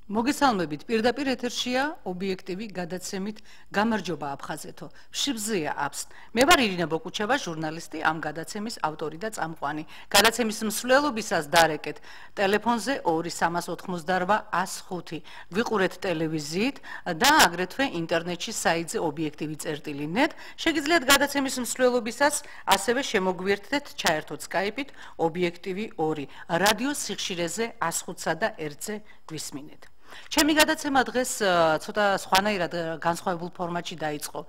მოგესალმებით, პირდაპირ ეთერშია ობიექტივი გადაცემით გამარჯობა აფხაზეთო. შიბზია აფს. მე ვარ ირინა ბოკუჩევა, ჟურნალისტი, ამ გადაცემის ავტორი და წამყვანი. გადაცემის მსვლელობისას დარეკეთ ტელეფონზე 2388 105. ვიყურეთ ტელევიზიით და აგრეთვე ინტერნეტში საიტზე ობიექტივი.net. შეგიძლიათ გადაცემის მსვლელობისას ასევე შემოგვიერთდეთ ჩაერთოთ Skype-ით ობიექტივი 2. რადიო სიხშირეზე 105-სა და 1-ზე გვისმინეთ. ჩემი გადაცემა დღეს ცოტა სხვანაირად განსხვავებულ ფორმატში დაიწყო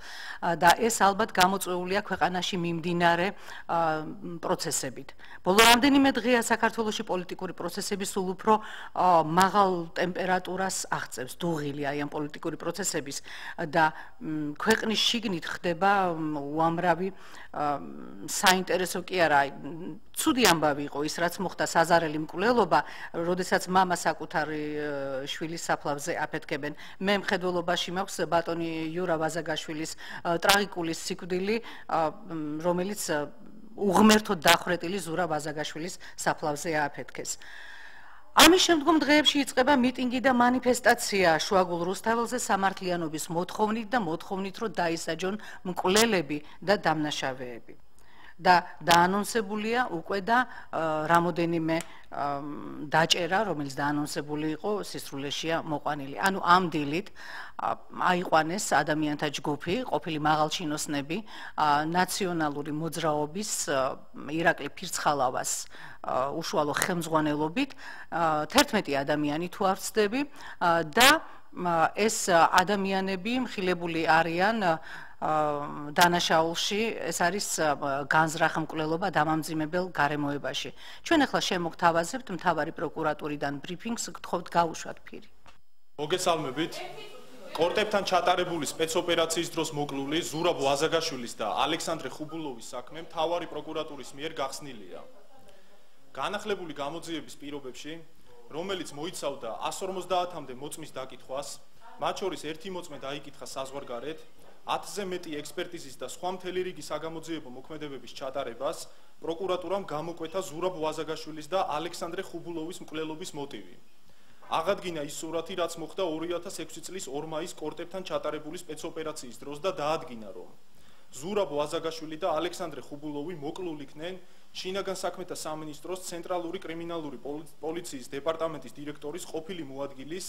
და ეს ალბათ გამოწვეულია ქვეყანაში მიმდინარე პროცესებით. ბოლო რამდენიმე დღეა საქართველოში პოლიტიკური პროცესები სულ უფრო მაღალ ტემპერატურას აღწევს, დუღილი აი ამ პოლიტიკური პროცესების და ქვეყნის შიგნით ხდება უამრავი საინტერესო კი არა, ცუდი ამბავი იყო ის, რაც მოხდა საზარელი მკვლელობა, როდესაც მამა საკუთარი შვილის საფლავზე აფეთქებენ. მე მხედველობაში მაქვს ბატონი იურა ვაზაგაშვილის ტრაგიკული სიკვდილი, რომელიც უღმერთოდ დახვრეტილი ზურა ვაზაგაშვილის საფლავზე ააფეთქეს. ამის შემდგომ დღეებში იწყება მიტინგი და მანიფესტაცია შუაგულ რუსთაველზე სამართლიანობის მოთხოვნით და მოთხოვნით, რომ დაისაჯონ მკვლელები და დამნაშავეები. და დაანონსებულია უკვე და რამოდენიმე დაჭერა, რომელიც დაანონსებული იყო, სისრულეშია მოყვანილი. ანუ ამ დილით აიყვანეს ადამიანთა ჯგუფი, ყოფილი მაღალჩინოსნები, ნაციონალური მოძრაობის ირაკლი ფირცხალავას უშუალო ხელმძღვანელობით 11 ადამიანი თუ არ ვცდები და ეს ადამიანები მხილებული არიან დანაშაულში, ეს არის განზრახ მკვლელობა დამამძიმებელ გარემოებაში. ჩვენ ახლა შემოგთავაზებთ მთავარი პროკურატურიდან ბრიფინგს, გთხოვთ გაუშვათ ფირი. მოგესალმებით. კორტებთან ჩატარებული სპეცოპერაციის დროს მოკლული ზურაბ ვაზაგაშვილის და ალექსანდრე ხუბულოვის საქმე მთავარი პროკურატურის მიერ გახსნილია. განახლებული გამოძიების პირობებში, რომელიც მოიცავდა 150-მდე მოწმის დაკითხვას, მათ შორის ერთი მოწმე დაიკითხა საზღვარგარეთ, 10-ზე მეტი ექსპერტიზის და სხვა მთელი რიგი საგამოძიებო მოქმედებების ჩატარებას, პროკურატურამ გამოკვეთა ზურაბ ვაზაგაშვილის და ალექსანდრე ხუბულოვის მკვლელობის მოტივი. აღადგინა ის სურათი, რაც მოხდა 2006 წლის 2 მაისს კორტებთან ჩატარებული სპეცოპერაციის დროს და დაადგინა, რომ ზურაბ ვაზაგაშვილი და ალექსანდრე ხუბულოვი მოკლულ იქნენ შინაგან საქმეთა სამინისტროს ცენტრალური კრიმინალური პოლიციის დეპარტამენტის დირექტორის ყოფილი მოადგილის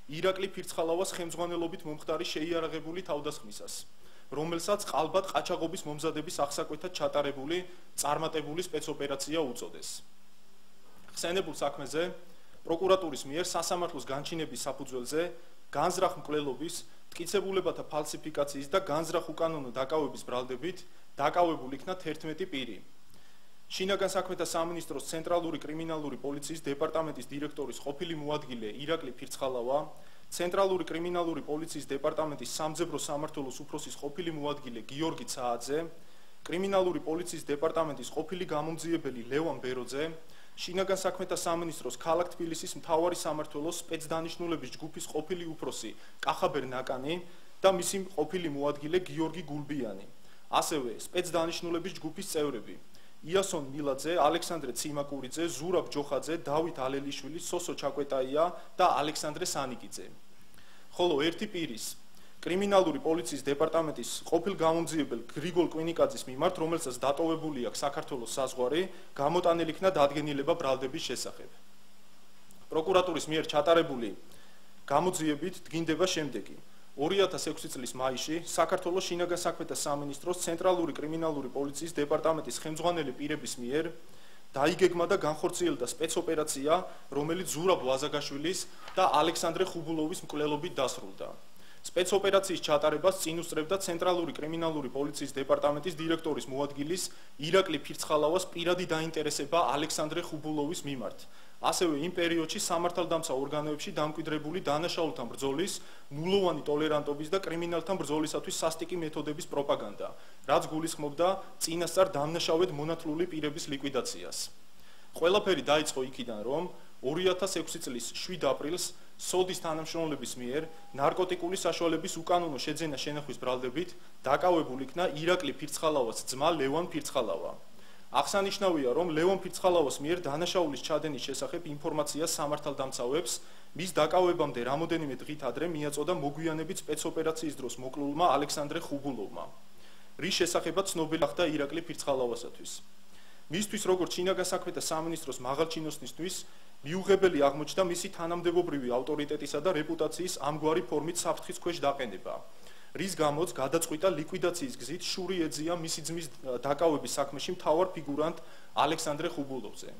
ირაკლი ფირცხალავას ხელმძღვანელობით მომხდარი შეიარაღებული თავდასხმისას, რომელსაც ყალბად ყაჩაღობის მომზადების აღსაკვეთად ჩატარებული წარმატებული სპეცოპერაცია უწოდეს. ხსენებულ საქმეზე პროკურატურის მიერ სასამართლოს განჩინების საფუძველზე განზრახ მკვლელობის, მტკიცებულებათა ფალსიფიკაციის და განზრახ უკანონო დაკავების ბრალდებით დაკავებული იქნა 11 პირი. შინაგან საქმეთა სამინისტროს ცენტრალური კრიმინალური პოლიციის დეპარტამენტის დირექტორის ყოფილი მოადგილე ირაკლი ფირცხალავა, ცენტრალური კრიმინალური პოლიციის დეპარტამენტის სამძებრო სამმართველოს უფროსის ყოფილი მოადგილე გიორგი ცააძე, კრიმინალური პოლიციის დეპარტამენტის ყოფილი გამომძიებელი ლევან ბეროძე, შინაგან საქმეთა სამინისტროს ქალაქ თბილისის მთავარი სამმართველოს სპეცდანიშნულების ჯგუფის ყოფილი უფროსი კახაბერ ნაკანი და მისი ყოფილი მოადგილე გიორგი გულბიანი, ასევე სპეცდანიშნულების ჯგუფის წევრები იასონ მილაძე, ალექსანდრე ციმაკურიძე, ზურაბ ჯოხაძე, დავით ალელიშვილი, სოსო ჩაკვეტაია და ალექსანდრე სანიკიძე. ხოლო ერთი პირის კრიმინალური პოლიციის დეპარტამენტის ყოფილ გამომძიებელ გრიგოლ კვინიკაძის მიმართ, რომელსაც დატოვებული აქვს საქართველოს საზღვარი, გამოტანილი იქნა დადგენილება ბრალდების შესახებ. პროკურატურის მიერ ჩატარებული გამოძიებით დგინდება შემდეგი. 2006 წლის მაისში საქართველოს შინაგან საქმეთა სამინისტროს ცენტრალური კრიმინალური პოლიციის დეპარტამენტის ხელმძღვანელი პირების მიერ დაიგეგმა და განხორციელდა სპეცოპერაცია, რომელიც ზურაბ ვაზაგაშვილის და ალექსანდრე ხუბულოვის მკვლელობით დასრულდა. სპეცოპერაციის ჩატარებას წინ უსწრებდა ცენტრალური კრიმინალური პოლიციის დეპარტამენტის დირექტორის მოადგილის ირაკლი ფირცხალავას პირადი დაინტერესება ალექსანდრე ხუბულოვის მიმართ. ასევე იმ პერიოდში სამართალდამცა ორგანოებში დამკვიდრებული დანაშაულთან ბრძოლის, ნულოვანი ტოლერანტობის და კრიმინალთან ბრძოლისათვის სასტიკი მეთოდების პროპაგანდა, რაც გულისხმობდა წინასწარ დამნაშავედ მონათლული პირების ლიკვიდაციას. ყველაფერი დაიწყო იქიდან, რომ 2006 წლის 7 აპრილს სოდის თანამშრომლების მიერ ნარკოტიკული საშუალების უკანონო შეძენა შენახვის ბრალდებით დაკავებული იქნა ირაკლი ფირცხალავას ძმა ლევან ფირცხალავა. აღსანიშნავია, რომ ლევან ფირცხალავას მიერ დანაშაულის ჩადენის შესახებ ინფორმაცია სამართალდამცავებს მის დაკავებამდე რამოდენიმე დღით ადრე მიაწოდა მოგვიანებით სპეცოპერაციის დროს მოკლულმა ალექსანდრე ხუბულოვმა, რის შესახებაც ცნობილი ხდა ირაკლი ფირცხალავასათვის. მისთვის როგორც შინაგან საქმეთა სამინისტროს მაღალჩინოსნისთვის მიუღებელი აღმოჩნდა მისი თანამდებობრივი ავტორიტეტისა და რეპუტაციის ამგვარი ფორმით საფრთხის ქვეშ დაყენება, რის გამოც გადაწყვიტა ლიკვიდაციის გზით შური ეძია მისი ძმის დაკავების საქმეში მთავარ ფიგურანტ ალექსანდრე ხუბულოვზე.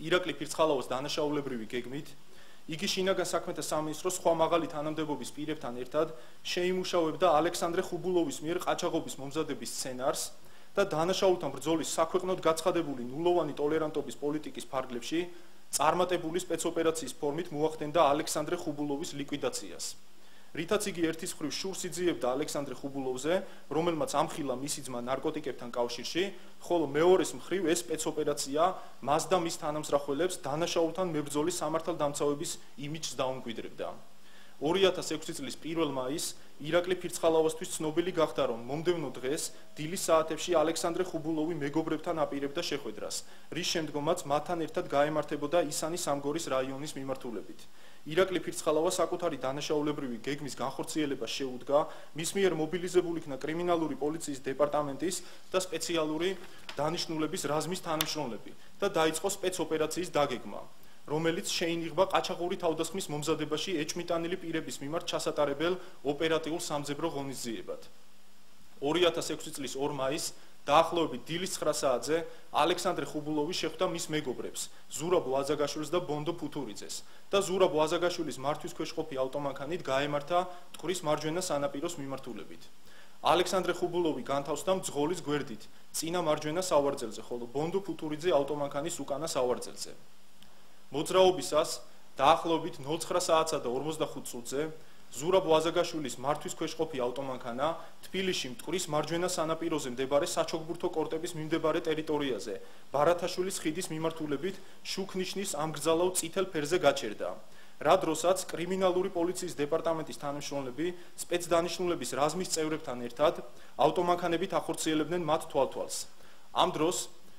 ირაკლი ფირცხალავას დანაშაულებრივი გეგმით იგი შინაგან საქმეთა სამინისტროს სხვა მაღალი თანამდებობის პირებთან ერთად შეიმუშავებდა ალექსანდრე ხუბულოვის მიერ ყაჩაღობის მომზადების სცენარს და დანაშაულთან ბრძოლის საქვეყნოდ გაცხადებული ნულოვანი ტოლერანტობის პოლიტიკის ფარგლებში წარმატებული სპეცოპერაციის ფორმით მოახდენდა ალექსანდრე ხუბულოვის ლიკვიდაციას. რითაც იგი ერთის მხრივ შურს იძიებდა ალექსანდრე ხუბულოვზე, რომელმაც ამხილა მისი ძმა ნარკოტიკებთან კავშირში, ხოლო მეორეს მხრივ ეს სპეცოპერაცია მას და მის თანამსახველებს დანაშაულთან მებრძოლის სამართალდამცავების იმიჯს დაუმკვიდრებდა. 2006 წლის 1 მაისს ირაკლი ფირცხალავასთვის ცნობილი გახდა, რომ მომდევნო დღეს დილის საათებში ალექსანდრე ხუბულოვი მეგობრებთან აპირებდა შეხვედრას, რის შემდგომაც მათთან ერთად გაემართებოდა ისანი სამგორის რაიონის მიმართულებით. ირაკლი ფირცხალავა საკუთარი დანაშაულებრივი გეგმის განხორციელებას შეუდგა, მის მიერ მობილიზებული იქნა კრიმინალური პოლიციის დეპარტამენტის და სპეციალური დანიშნულების რაზმის თანამშრომლები და დაიწყო სპეცოპერაციის დაგეგმა, რომელიც შეინიღბა ყაჩაღური თავდასხმის მომზადებაში ეჭმიტანილი პირების მიმართ ჩასატარებელ ოპერატიულ სამძებრო ღონისძიებად. 2006 წლის 2 მაისს დაახლოებით დილის 9 საათზე ალექსანდრე ხუბულოვი შეხვდა მის მეგობრებს ზურაბ ვაზაგაშვილს და ბონდო ფუთურიძეს და ზურაბ ვაზაგაშვილის მართვის ქვეშ ყოფი ავტომანქანით გაემართა მტკვრის მარჯვენა სანაპიროს მიმართულებით. ალექსანდრე ხუბულოვი განთავსდა მძღოლის გვერდით წინა მარჯვენა სავარძელზე, ხოლო ბონდო ფუთურიძე ავტომანქანის უკანა სავარძელზე. მოძრაობისას დაახლოებით 09 საათსა და 45 წუთზე ზურაბ ვაზაგაშვილის მართვის ქვეშ ყოფი ავტომანქანა თბილისში მტკვრის მარჯვენა სანაპიროზე მდებარე საჩოგბურთო კორტების მიმდებარე ტერიტორიაზე ბარათაშვილის ხიდის მიმართულებით შუქნიშნის ამგრძალავ წითელ ფერზე გაჩერდა, რა დროსაც კრიმინალური პოლიციის დეპარტამენტის თანამშრომლები სპეცდანიშნულების რაზმის წევრებთან ერთად ავტომანქანებით ახორციელებდნენ მათ თვალთვალს. ამ დროს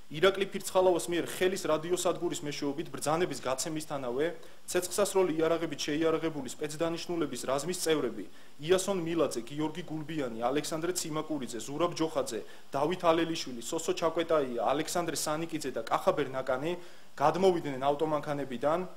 ირაკლი ფირცხალავას მიერ ხელის რადიოსადგურის მეშვეობით ბრძანების გაცემისთანავე ცეცხლსასროლი იარაღებით შეიარაღებული სპეცდანიშნულების რაზმის წევრები იასონ მილაძე, გიორგი გულბიანი, ალექსანდრე ციმაკურიძე, ზურაბ ჯოხაძე, დავით ალელიშვილი, სოსო ჩაკვეტაია, ალექსანდრე სანიკიძე და კახაბერ ნაკანი გადმოვიდნენ ავტომანქანებიდან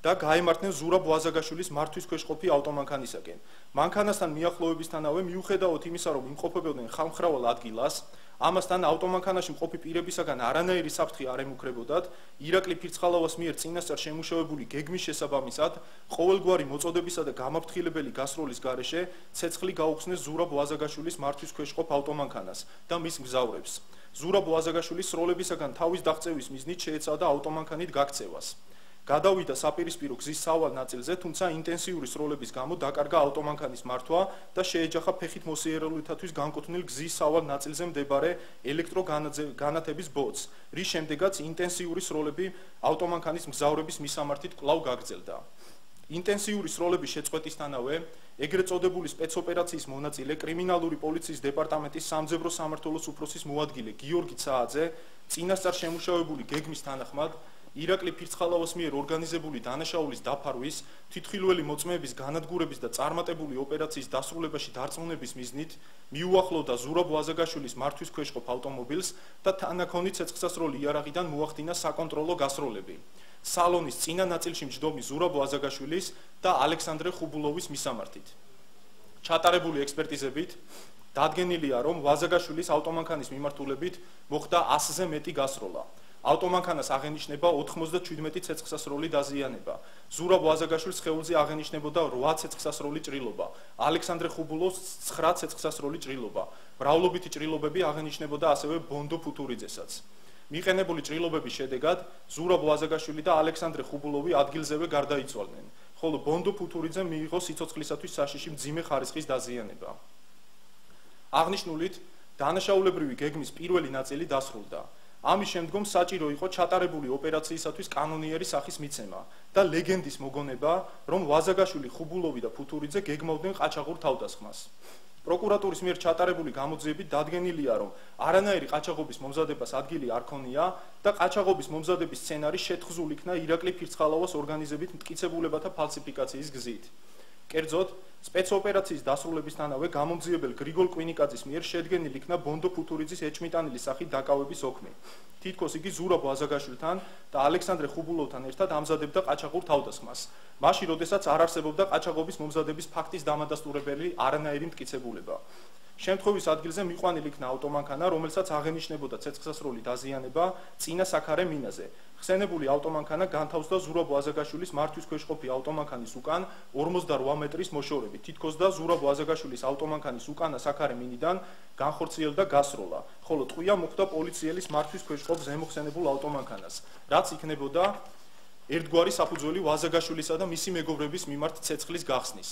და გაემართნენ ზურაბ ვაზაგაშვილის მართვის ქვეშ ყოფი ავტომანქანისაკენ. მანქანასთან მიახლოებისთანავე მიუხედავად იმისა, რომ იმყოფებოდნენ ხალხმრავალ ადგილას, ამასთან ავტომანქანაში მყოფი პირებისაგან არანაირი საფრთხე არ ემუქრებოდათ, ირაკლი ფირცხალავას მიერ წინასწარ შემუშავებული გეგმის შესაბამისად, ყოველგვარი მოწოდებისა და გამაფრთხილებელი გასროლის გარეშე ცეცხლი გაუხსნეს ზურაბ ვაზაგაშვილის მართვის ქვეშ ყოფ ავტომანქანას და მის მგზავრებს. ზურაბ ვაზაგაშვილის სროლებისაგან თავის დაღწევის მიზნით შეეცადა ავტომანქანით გაქცევას. გადავიდა საპირისპირო გზის სავალ ნაწილზე, თუმცა ინტენსიური სროლების გამო დაკარგა ავტომანქანის მართვა და შეეჯახა ფეხით მოსიარულეთათვის განკუთვნილ გზის სავალ ნაწილზე მდებარე ელექტროგანათების ბოძს, რის შემდეგაც ინტენსიური სროლები ავტომანქანის მგზავრების მისამართით კვლავ გაგრძელდა. ინტენსიური სროლების შეწყვეტისთანავე ეგრეთ წოდებული სპეცოპერაციის მონაწილე კრიმინალური პოლიციის დეპარტამენტის სამძებრო სამმართველოს უფროსის მოადგილე გიორგი ცააძე წინასწარ შემუშავებული გეგმის თანახმად ირაკლი ფირცხალავას მიერ ორგანიზებული დანაშაულის დაფარვის, თვითმხილველი მოწმეების განადგურების და წარმატებული ოპერაციის დასრულებაში დარწმუნების მიზნით მიუახლოვდა ზურაბ ვაზაგაშვილის მართვის ქვეშ ყოფ ავტომობილს და თანაქონი ცეცხლსასროლი იარაღიდან მოახდინა საკონტროლო გასროლები. სალონის წინა ნაწილში მჯდომი ზურაბ ვაზაგაშვილის და ალექსანდრე ხუბულოვის მისამართით. ჩატარებული ექსპერტიზებით დადგენილია, რომ ვაზაგაშვილის ავტომანქანის მიმართულებით მოხდა 100-ზე მეტი გასროლა. ავტომანქანას აღენიშნება 97 ცეცხლსასროლი დაზიანება. ზურაბ ვაზაგაშვილის სხეულზე აღენიშნებოდა 8 ცეცხლსასროლი ჭრილობა, ალექსანდრე ხუბულოვს 9 ცეცხლსასროლი ჭრილობა. მრავლობითი ჭრილობები აღენიშნებოდა ასევე ბონდო ფუთურიძესაც. მიყენებული ჭრილობების შედეგად ზურაბ ვაზაგაშვილი და ალექსანდრე ხუბულოვი ადგილზევე გარდაიცვალნენ, ხოლო ბონდო ფუთურიძემ მიიღო სიცოცხლისათვის საშიში მძიმე ხარისხის დაზიანება. აღნიშნულით, დანაშაულებრივი გეგმის პირველი ნაწილი დასრულდა. ამის შემდგომ საჭირო იყო ჩატარებული ოპერაციისათვის კანონიერი სახის მიცემა და ლეგენდის მოგონება, რომ ვაზაგაშვილი, ხუბულოვი და ფუთურიძე გეგმავდნენ ყაჩაღურ თავდასხმას. პროკურატურის მიერ ჩატარებული გამოძიებით დადგენილია, რომ არანაირი ყაჩაღობის მომზადებას ადგილი არ ქონია და ყაჩაღობის მომზადების სცენარი შეთხზულ იქნა ირაკლი ფირცხალავას ორგანიზებით მტკიცებულებათა ფალსიფიკაციის გზით. კერძოდ, სპეცოპერაციის დასრულებისთანავე გამომძიებელ გრიგოლ კვინიკაძის მიერ შედგენილ იქნა ბონდო ფუთურიძის ეჭმიტანილის სახით დაკავების ოქმი. თითქოს იგი ზურაბ ვაზაგაშვილთან და ალექსანდრე ხუბულოვთან ერთად ამზადებდა ყაჩაღურ თავდასხმას. მაშინ, როდესაც არ არსებობდა ყაჩაღობის მომზადების ფაქტის დამადასტურებელი არანაირი მტკიცებულება. შემთხვევის ადგილზე მიყვანილ იქნა ავტომანქანა, რომელსაც აღენიშნებოდა ცეცხლსასროლი დაზიანება წინა საქარე მინაზე. ხსენებული ავტომანქანა განთავსდა ზურაბ ვაზაგაშვილის მართვის ქვეშ ყოფი ავტომანქანის უკან 48 მეტრის მოშორებით. თითქოს და ზურაბ ვაზაგაშვილის ავტომანქანის უკანა საქარე მინიდან განხორციელდა გასროლა, ხოლო ტყვია მოხვდა პოლიციელის მართვის ქვეშ ყოფ ზემოხსენებულ ავტომანქანას, რაც იქნებოდა ერთგვარი საფუძველი ვაზაგაშვილისა და მისი მეგობრების მიმართ ცეცხლის გახსნის.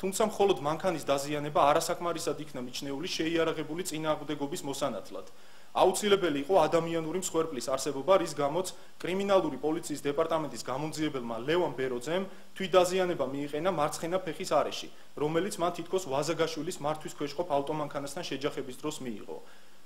თუმცა მხოლოდ მანქანის დაზიანება არასაკმარისად იქნა მიჩნეული შეიარაღებული წინააღმდეგობის მოსანათლად. აუცილებელი იყო ადამიანური მსხვერპლის არსებობა, რის გამოც კრიმინალური პოლიციის დეპარტამენტის გამომძიებელმა ლევან ბეროძემ თვითდაზიანება მიიყენა მარცხენა ფეხის არეში, რომელიც მან თითქოს ვაზაგაშვილის მართვის ქვეშ ყოფ ავტომანქანასთან შეჯახების დროს მიიღო.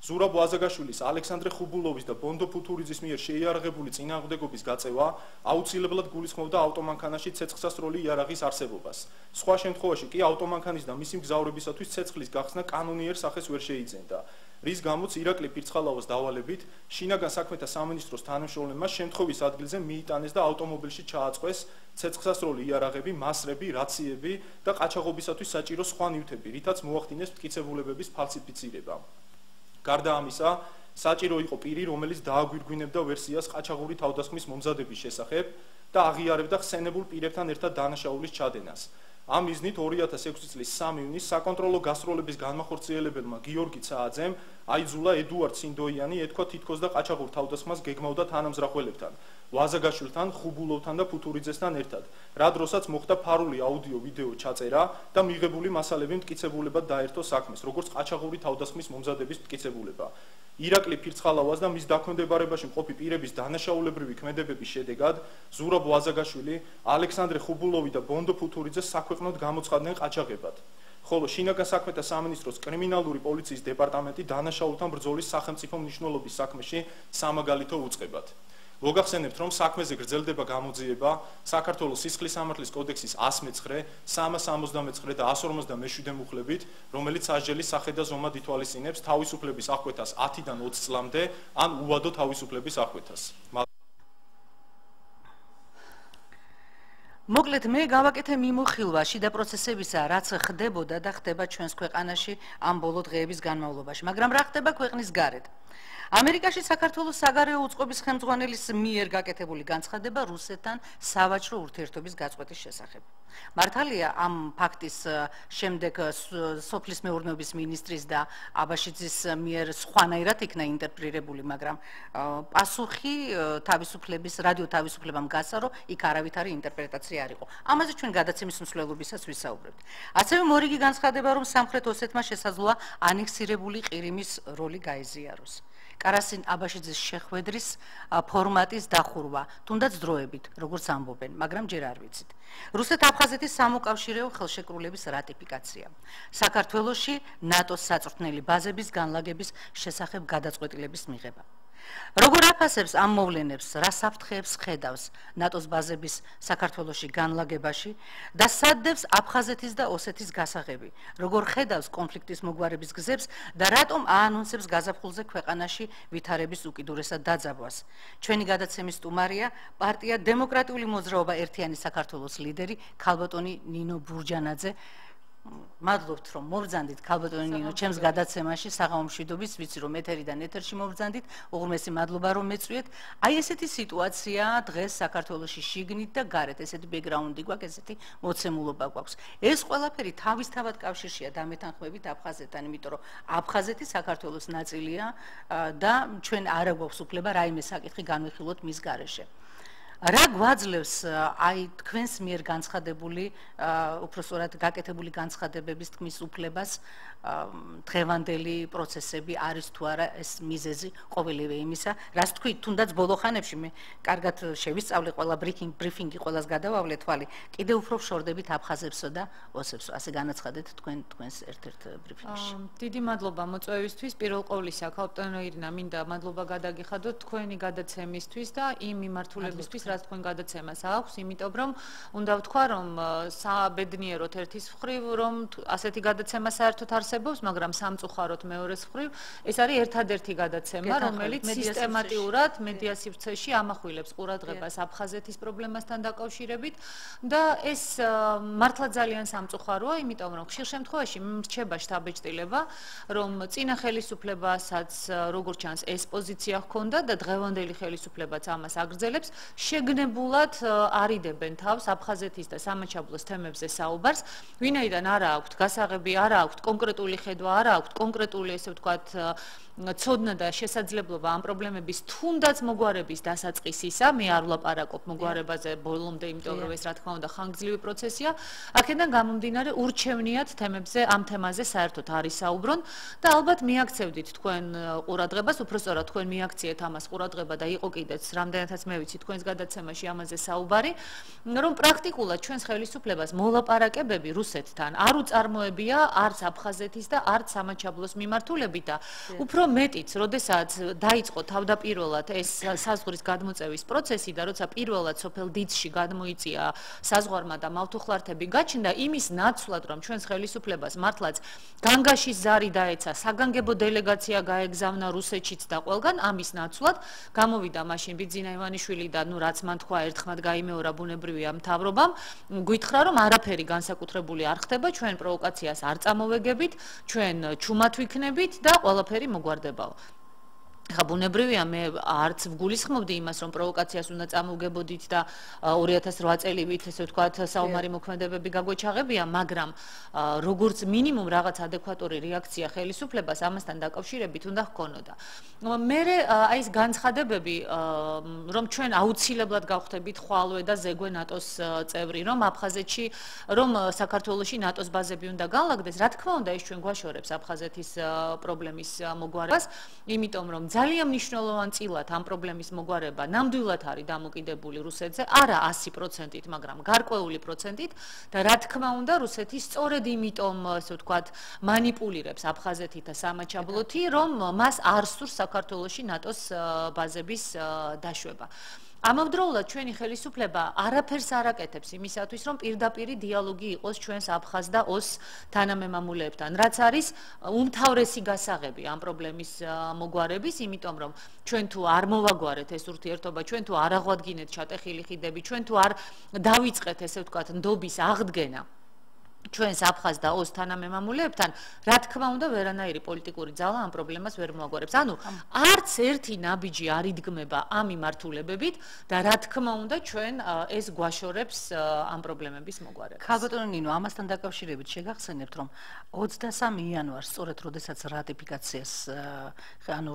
ზურაბ ვაზაგაშვილის, ალექსანდრე ხუბულოვის და ბონდო ფუთურიძის მიერ შეიარაღებული წინააღმდეგობის გაწევა აუცილებლად გულისხმობდა ავტომანქანაში ცეცხლსასროლი იარაღის არსებობას. სხვა შემთხვევაში კი ავტომანქანის და მისი მგზავრებისათვის ცეცხლის გახსნა კანონიერ სახეს ვერ შეიძენდა. რის გამოც ირაკლი ფირცხალავას დავალებით შინაგან საქმეთა სამინისტროს თანამშრომლებმა შემთხვევის ადგილზე მიიტანეს და ავტომობილში ჩააწყვეს ცეცხლსასროლი იარაღები, მასრები, რაციები და ყაჩაღობისათვის საჭირო სხვა ნივთები, რითაც მოახდინეს მტკიცებულებების ფალსიფიცირება. გარდა ამისა, საჭირო იყო პირი, რომელიც დააგვირგვინებდა ვერსიას ყაჩაღური თავდასხმის მომზადების შესახებ და აღიარებდა ხსენებულ პირებთან ერთად დანაშაულის ჩადენას. ამ მიზნით 2006 წლის 3 ივნისს საკონტროლო გასროლების განმახორციელებელმა გიორგი ცააძემ აიძულა ედუარდ სინდოიანი ეთქვა თითქოს და ყაჩაღურ თავდასხმას გეგმავდა თანამზრახველებთან, ვაზაგაშვილთან, ხუბულოვთან და ფუთურიძესთან ერთად, რა დროსაც მოხდა ფარული აუდიო-ვიდეო ჩაწერა და მიღებული მასალები მტკიცებულებად დაერთო საქმეს, როგორც ყაჩაღური თავდასხმის მომზადების მტკიცებულება. ირაკლი ფირცხალავას და მის დაქვემდებარებაში მყოფი პირების დანაშაულებრივი ქმედებების შედეგად ზურაბ ვაზაგაშვილი, ალექსანდრე ხუბულოვი და ბონდო ფუთურიძე საქვეყნოდ გამოცხადდნენ ყაჩაღებად. ხოლო შინაგან საქმეთა სამინისტროს კრიმინალური პოლიციის დეპარტამენტი დანაშაულთან ბრძოლის სახელმწიფო მნიშვნელობის საქმეში სამაგალითო უწყებად. მოგახსენებთ, რომ საქმეზე გრძელდება გამოძიება საქართველოს სისხლის სამართლის კოდექსის 109, 369 და 157 მუხლებით, რომელიც სასჯელის სახე და ზომად ითვალისწინებს თავისუფლების აღკვეთას 10-დან 20 წლამდე ან უვადო თავისუფლების აღკვეთას. მოკლედ მე გავაკეთე მიმოხილვა შიდა პროცესებისა, რაც ხდებოდა და ხდება ჩვენს ქვეყანაში ამ ბოლო დღეების განმავლობაში, მაგრამ რა ხდება ქვეყნის გარეთ? ამერიკაში საქართველოს საგარეო უწყობის ხელმძღვანელის მიერ გაკეთებული განცხადება რუსეთთან სავაჭრო ურთიერთობის გაწყვეტის შესახებ. მართალია ამ ფაქტის შემდეგ სოფლის მეურნეობის მინისტრის და აბაშიძის მიერ სხვანაირად იქნა ინტერპრეტირებული, მაგრამ პასუხი თავისუფლების, რადიო თავისუფლებამ გასცა, რომ იქ არავითარი ინტერპრეტაცია არ იყო. ამაზე ჩვენ გადაცემის მსვლელობისას ვისაუბრებთ. ასევე მორიგი განცხადება, რომ სამხრეთ ოსეთმა შესაძლოა ანექსირებული ყირიმის როლი გაეზიაროს. კარასინ აბაშიძის შეხვედრის ფორმატის დახურვა, თუნდაც დროებით, როგორც ამბობენ, მაგრამ ჯერ არ ვიცით. რუსეთ-აფხაზეთის სამოკავშირეო ხელშეკრულების რატიფიკაცია. საქართველოში ნატოს საწვრთნელი ბაზების განლაგების შესახებ გადაწყვეტილების მიღება. როგორ აფასებს ამ მოვლენებს, რა საფრთხეებს ხედავს ნატოს ბაზების საქართველოში განლაგებაში და სად დევს აფხაზეთის და ოსეთის გასაღები, როგორ ხედავს კონფლიქტის მოგვარების გზებს და რატომ აანონსებს გაზაფხულზე ქვეყანაში ვითარების უკიდურესად დაძაბვას. ჩვენი გადაცემის სტუმარია პარტია დემოკრატიული მოძრაობა ერთიანი საქართველოს ლიდერი ქალბატონი ნინო ბურჯანაძე. მადლობთ, რომ მობრძანდით ქალბატონი ნინო ჩემს გადაცემაში საღამომშვიდობის, ვიცი რომ ეთერიდან ეთერში მობრძანდით, უღრმესი მადლობა რომ მეწვიეთ. აი ესეთი სიტუაცია დღეს საქართველოში შიგნით და გარეთ, ესეთი ბექგრაუნდი გვაქვს, ესეთი მოცემულობა გვაქვს. ეს ყველაფერი თავისთავად კავშირშია დამეთანხმებით აფხაზეთთან, იმიტომ რომ აფხაზეთი საქართველოს ნაწილია და ჩვენ არ გვაქვს უფლება რაიმე საკითხი განვიხილოთ მის გარეშე. რა გვაძლევს აი თქვენს მიერ განცხადებული უпростоრად გაკეთებული განცხადებების თქმის უფლებას დღევანდელი პროცესები არის თუ არა ეს მიზეზი ყოველივე იმისა რას თქვით თუნდაც ბოლო ხანებში მე კარგად შევისწავლე ყველა ბრიფინგი ყველას გადავავლე თვალი კიდე უფრო ვშორდებით აფხაზებსო და ოსებსო ასე განაცხადეთ თქვენს ერთ-ერთ ბრიფინგში დიდი მადლობა მოწვევისთვის პირველ ყოვლისა ქალბატონო ირინა მინდა მადლობა გადაგიხადოთ თქვენი გადაცემისთვის და იმ მიმართულებისთვის რაც თქვენ გადაცემას აქვს იმიტომ რომ უნდა ვთქვა რომ საბედნიეროდ ერთის მხრივ რომ ასეთი გადაცემა საერთოდ არსებობს მაგრამ სამწუხაროდ მეორეს მხრივ ეს არის ერთადერთი გადაცემა რომელიც სისტემატიურად მედია სივრცეში ამახვილებს ყურადღებას აფხაზეთის პრობლემასთან დაკავშირებით და ეს მართლა ძალიან სამწუხაროა იმიტომ რომ ხშირ შემთხვევაში მრჩება შთაბეჭდილება რომ წინა ხელისუფლებასაც როგორც ჩანს ეს პოზიცია ჰქონდა და დღევანდელი ხელისუფლებაც ამას აგრძელებს შეგნებულად არიდებენ თავს აფხაზეთის და სამაჩაბლოს თემებზე საუბარს ვინაიდან არა აქვთ გასაღები არა აქვთ კონკრეტული ხედვა არა აქვთ კონკრეტული ესე ვთქვათ ცოდნა და შესაძლებლობა ამ პრობლემების თუნდაც მოგვარების დასაწყისისა მე არ ვლაპარაკობ მოგვარებაზე ბოლომდე იმიტომ რომ ეს რა თქმა უნდა ხანგრძლივი პროცესია აქედან გამომდინარე ურჩევნიათ თემებზე ამ თემაზე საერთოდ არის საუბრონ და ალბათ მიაქცევდით თქვენ ყურადღებას უпростоრად თქვენ მიაქციეთ ამას ყურადღება და იყო კიდეც რამდენადაც მე ვიცი თქვენს გადაცემაში ამაზე საუბარი რომ პრაქტიკულად ჩვენს ხელისუფლებას მოლაპარაკებები რუსეთთან არ უწარმოებია არც აფხაზეთის და არც სამაჩაბლოს მიმართულებით და უფრო მეტიც, როდესაც დაიწყო თავდაპირველად ეს საზღვრის გადმოწევის პროცესი და როცა პირველად სოფელ დიცში გადმოიწია საზღვარმა და მავთუხლართები გაჩნდა, იმის ნაცვლად, რომ ჩვენს ხელისუფლებას მართლაც განგაშის ზარი დაეცა, საგანგებო დელეგაცია გაეგზავნა რუსეთშიც და ყველგან, ამის ნაცვლად გამოვიდა მაშინ ბიძინა ივანიშვილი და ნუ რაც მან თქვა ერთხმად გაიმეორა ბუნებრივია მთავრობამ, გვითხრა რომ არაფერი განსაკუთრებული არ ხდება, ჩვენ პროვოკაციას არ წამოვეგებით, ჩვენ ჩუმად ვიქნებით და ყველაფერი მოგვარდებაო. ხა ბუნებრივია მე არც ვგულისხმობდი იმას რომ პროვოკაციას უნდა წამოვგებოდით და 2008 წელივით ესე ვთქვათ საომარი მოქმედებები გაგვეჩაღებია მაგრამ როგორც მინიმუმ რაღაც ადეკვატური რეაქცია ხელისუფლებას ამასთან დაკავშირებით უნდა ჰქონოდა მე აი ეს განცხადებები რომ ჩვენ აუცილებლად გავხდებით ხვალვე და ზეგვე ნატოს წევრი რომ აფხაზეთში რომ საქართველოში ნატოს ბაზები უნდა განლაგდეს რა თქმა უნდა ეს ჩვენ გვაშორებს აფხაზეთის პრობლემის მოგვარებას იმიტომ რომ ძალიან მნიშვნელოვან წილად ამ პრობლემის მოგვარება ნამდვილად არის დამოკიდებული რუსეთზე, არა 100%-ით, მაგრამ გარკვეული პროცენტით და რა თქმა უნდა რუსეთი სწორედ იმიტომ, ასე ვთქვათ, манипуლირებს აფხაზეთი და სამაჩაბლოთი, რომ მას არ სურს საქართველოში ნატოს ბაზების დაშვება. ამავდროულად ჩვენი ხელისუფლება არაფერს არ აკეთებს იმისათვის, რომ პირდაპირი დიალოგი იყოს ჩვენს აფხაზ და ოს თანამემამულეებთან, რაც არის უმთავრესი გასაღები ამ პრობლემის მოგვარების, იმიტომ რომ ჩვენ თუ არ მოვაგვარეთ ეს ურთიერთობა, ჩვენ თუ არ აღვადგინეთ ჩატეხილი ხიდები, ჩვენ თუ არ დავიწყეთ ესე ვთქვათ ნდობის აღდგენა ჩვენს აფხაზ და ოს თანამემამულეებთან, რა თქმა უნდა, ვერანაირი პოლიტიკური ძალა ამ პრობლემას ვერ მოაგვარებს. ანუ არც ერთი ნაბიჯი არ იდგმება ამ მიმართულებებით და რა თქმა უნდა, ჩვენ ეს გვაშორებს ამ პრობლემების მოგვარებას. ქალბატონო ნინო, ამასთან დაკავშირებით შეგახსენებთ, რომ 23 იანვარს, სწორედ როდესაც რატიფიკაციას ანუ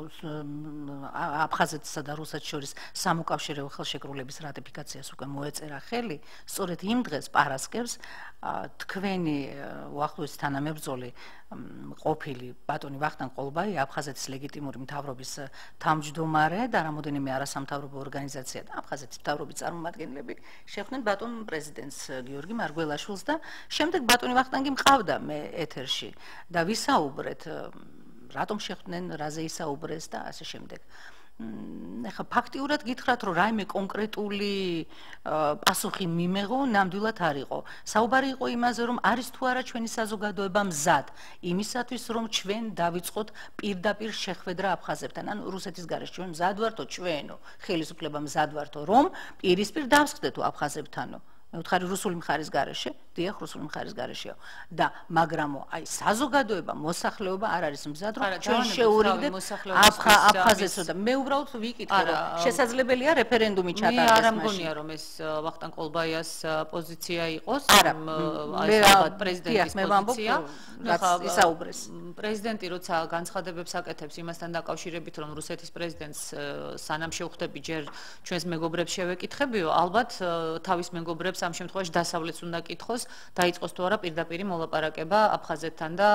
აფხაზეთსა და რუსეთს შორის სამოკავშირეო ხელშეკრულების რატიფიკაციას უკვე მოეწერა ხელი, სწორედ იმ დღეს პარასკევს თქვენი უახლოესი თანამებრძოლი ყოფილი ბატონი ვახტანგ ყოლბაი აფხაზეთის ლეგიტიმური მთავრობის თავმჯდომარე და რამოდენიმე არასამთავრობო ორგანიზაცია და აფხაზეთის მთავრობის წარმომადგენლები შეხვდნენ ბატონ პრეზიდენტს გიორგი მარგველაშვილს და შემდეგ ბატონი ვახტანგი მყავდა მე ეთერში და ვისაუბრეთ რატომ შეხვდნენ რაზე ისაუბრეს და ასე შემდეგ ეხლა ფაქტიურად გითხრათ რომ რაიმე კონკრეტული პასუხი მიმეღო ნამდვილად არ იყო. საუბარი იყო იმაზე რომ არის თუ არა ჩვენი საზოგადოება მზად იმისათვის რომ ჩვენ დავიწყოთ პირდაპირ შეხვედრა აფხაზებთან. ანუ რუსეთის გარეშე ჩვენ მზად ვართო ჩვენო ხელისუფლება მზად ვართო რომ პირისპირ დავსხდეთო აფხაზებთანო. მე ვთხარი რუსული მხარის გარეშე დიახ, რუსული მხარის გარეშეო. და მაგრამ აი საზოგადოება, მოსახლეობა არ არის მზად, რომ ჩვენ შევურიგდეთ აფხაზეთსო და მე უბრალოდ ვიკითხე, რომ შესაძლებელია რეფერენდუმი ჩატარდეს მაშინ. მე არ ამგონია, რომ ეს ვახტანგ ყოლბაიას პოზიცია იყოს, ალბათ პრეზიდენტის პოზიცია. ისაუბრეს. პრეზიდენტი როცა განცხადებებს აკეთებს იმასთან დაკავშირებით, რომ რუსეთის პრეზიდენტს სანამ შევხვდები ჯერ ჩვენს მეგობრებს შევეკითხებიო, ალბათ თავის მეგობრებს ამ შემთხვევაში დასავლეთს უნდა კითხოს, დაიწყოს თუ არა პირდაპირი მოლაპარაკება აფხაზეთთან და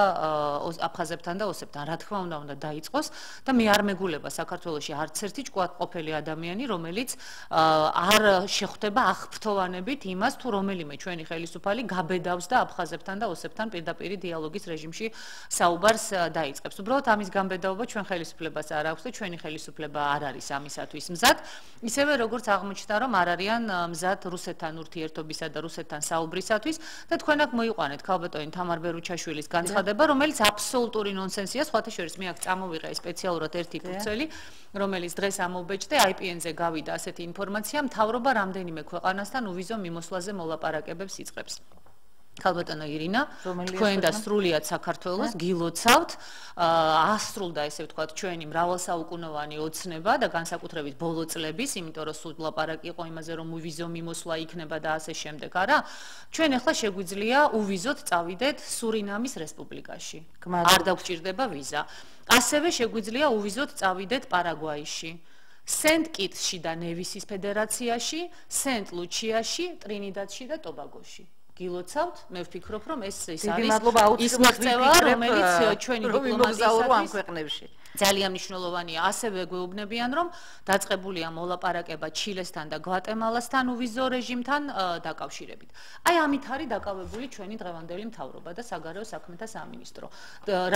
ოსებთან. რა თქმა უნდა დაიწყოს და მე არ მეგულება საქართველოში არც ერთი ჭკუატყოფელი ადამიანი, რომელიც არ შეხვდება აღფრთოვანებით იმას, თუ რომელიმე ჩვენი ხელისუფალი გაბედავს და აფხაზებთან და ოსებთან პირდაპირი დიალოგის რეჟიმში საუბარს დაიწყებს. უბრალოდ ამის გამბედაობა ჩვენ ხელისუფლებას არ აქვს და ჩვენი ხელისუფლება არ არის ამისათვის მზად. ისევე როგორც აღმოჩნდა, რომ არ არიან მზად რუსეთთან ურთიერთობისა და რუსეთთან საუბრისათვის და თქვენ აქ მოიყვანეთ ქალბატონი თამარ ბერუჩაშვილის განცხადება, რომელიც აბსოლუტური ნონსენსია, სხვათა შორის მე აქ წამოვიღე სპეციალურად ერთი ფურცელი, რომელიც დღეს ამობეჭდე IPN-ზე გავიდა ასეთი ინფორმაცია, მთავრობა რამდენიმე ქვეყანასთან უვიზო მიმოსვლაზე მოლაპარაკებებს იწყებს. ქალბატონო ირინა, თქვენ და სრულიად საქართველოს გილოცავთ, ასრულდა ესე ვთქვათ ჩვენი მრავალსაუკუნოვანი ოცნება და განსაკუთრებით ბოლო წლების, იმიტომ რომ სულ ლაპარაკი იყო იმაზე, რომ უვიზო მიმოსვლა იქნება და ასე შემდეგ, არა? ჩვენ ახლა შეგვიძლია უვიზოთ წავიდეთ სურინამის რესპუბლიკაში. არ დაგვჭირდება ვიზა. ასევე შეგვიძლია უვიზოთ წავიდეთ პარაგვაიში. სენტ-კიტსში და ნევისის ფედერაციაში, სენტ-ლუჩიაში, ტრინიდადში და ტობაგოში. გილოცავთ, მე ვფიქრობ, რომ ეს არის ის მიღწევა, რომელიც ჩვენი დიპლომატიისათვის ძალიან მნიშვნელოვანია. ასევე გვეუბნებიან, რომ დაწყებულია მოლაპარაკება ჩილესთან და გვატემალასთან უვიზო რეჟიმთან დაკავშირებით. აი ამით არის დაკავებული ჩვენი დღევანდელი მთავრობა და საგარეო საქმეთა სამინისტრო.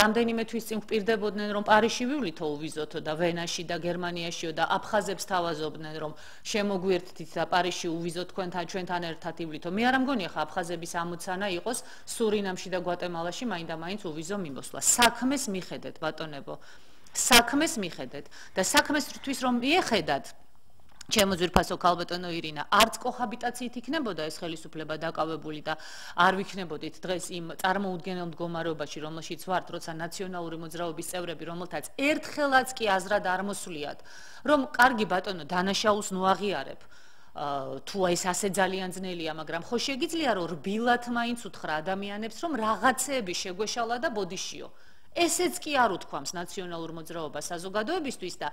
რამდენიმე თვის წინ გვპირდებოდნენ, რომ პარიზში ვივლითო უვიზოთ და ვენაში და გერმანიაშიო და აფხაზებს თავაზობდნენ, რომ შემოგვიერთდით და პარიზში უვიზოთ ჩვენთან ერთად ივლითო. მე არ ამგონია ხა აფხაზების ამოცანა იყოს სურინამში და გვატემალაში მაინდა-მაინც უვიზო მიმოსვლა. საქმეს მიხედეთ, ბატონებო. საქმეს მიხედეთ და საქმესთვის რომ მიეხედათ ჩემო ძვირფასო ქალბატონო ირინა, არც კოჰაბიტაციით იქნებოდა ეს ხელისუფლება დაკავებული და არ ვიქნებოდით დღეს იმ წარმოუდგენელ მდგომარეობაში, რომელშიც ვართ, როცა ნაციონალური მოძრაობის წევრები, რომელთაც ერთხელაც კი აზრად არ მოსვლიათ, რომ კარგი ბატონო, დანაშაულს ნუ აღიარებ. თუ ეს ასე ძალიან ძნელია, მაგრამ ხო შეგიძლია რომ რბილად მაინც უთხრა ადამიანებს, რომ რაღაცეები შეგვეშალა და ბოდიშიო. ესეც კი არ უთქვამს ნაციონალურ მოძრაობას საზოგადოებისთვის და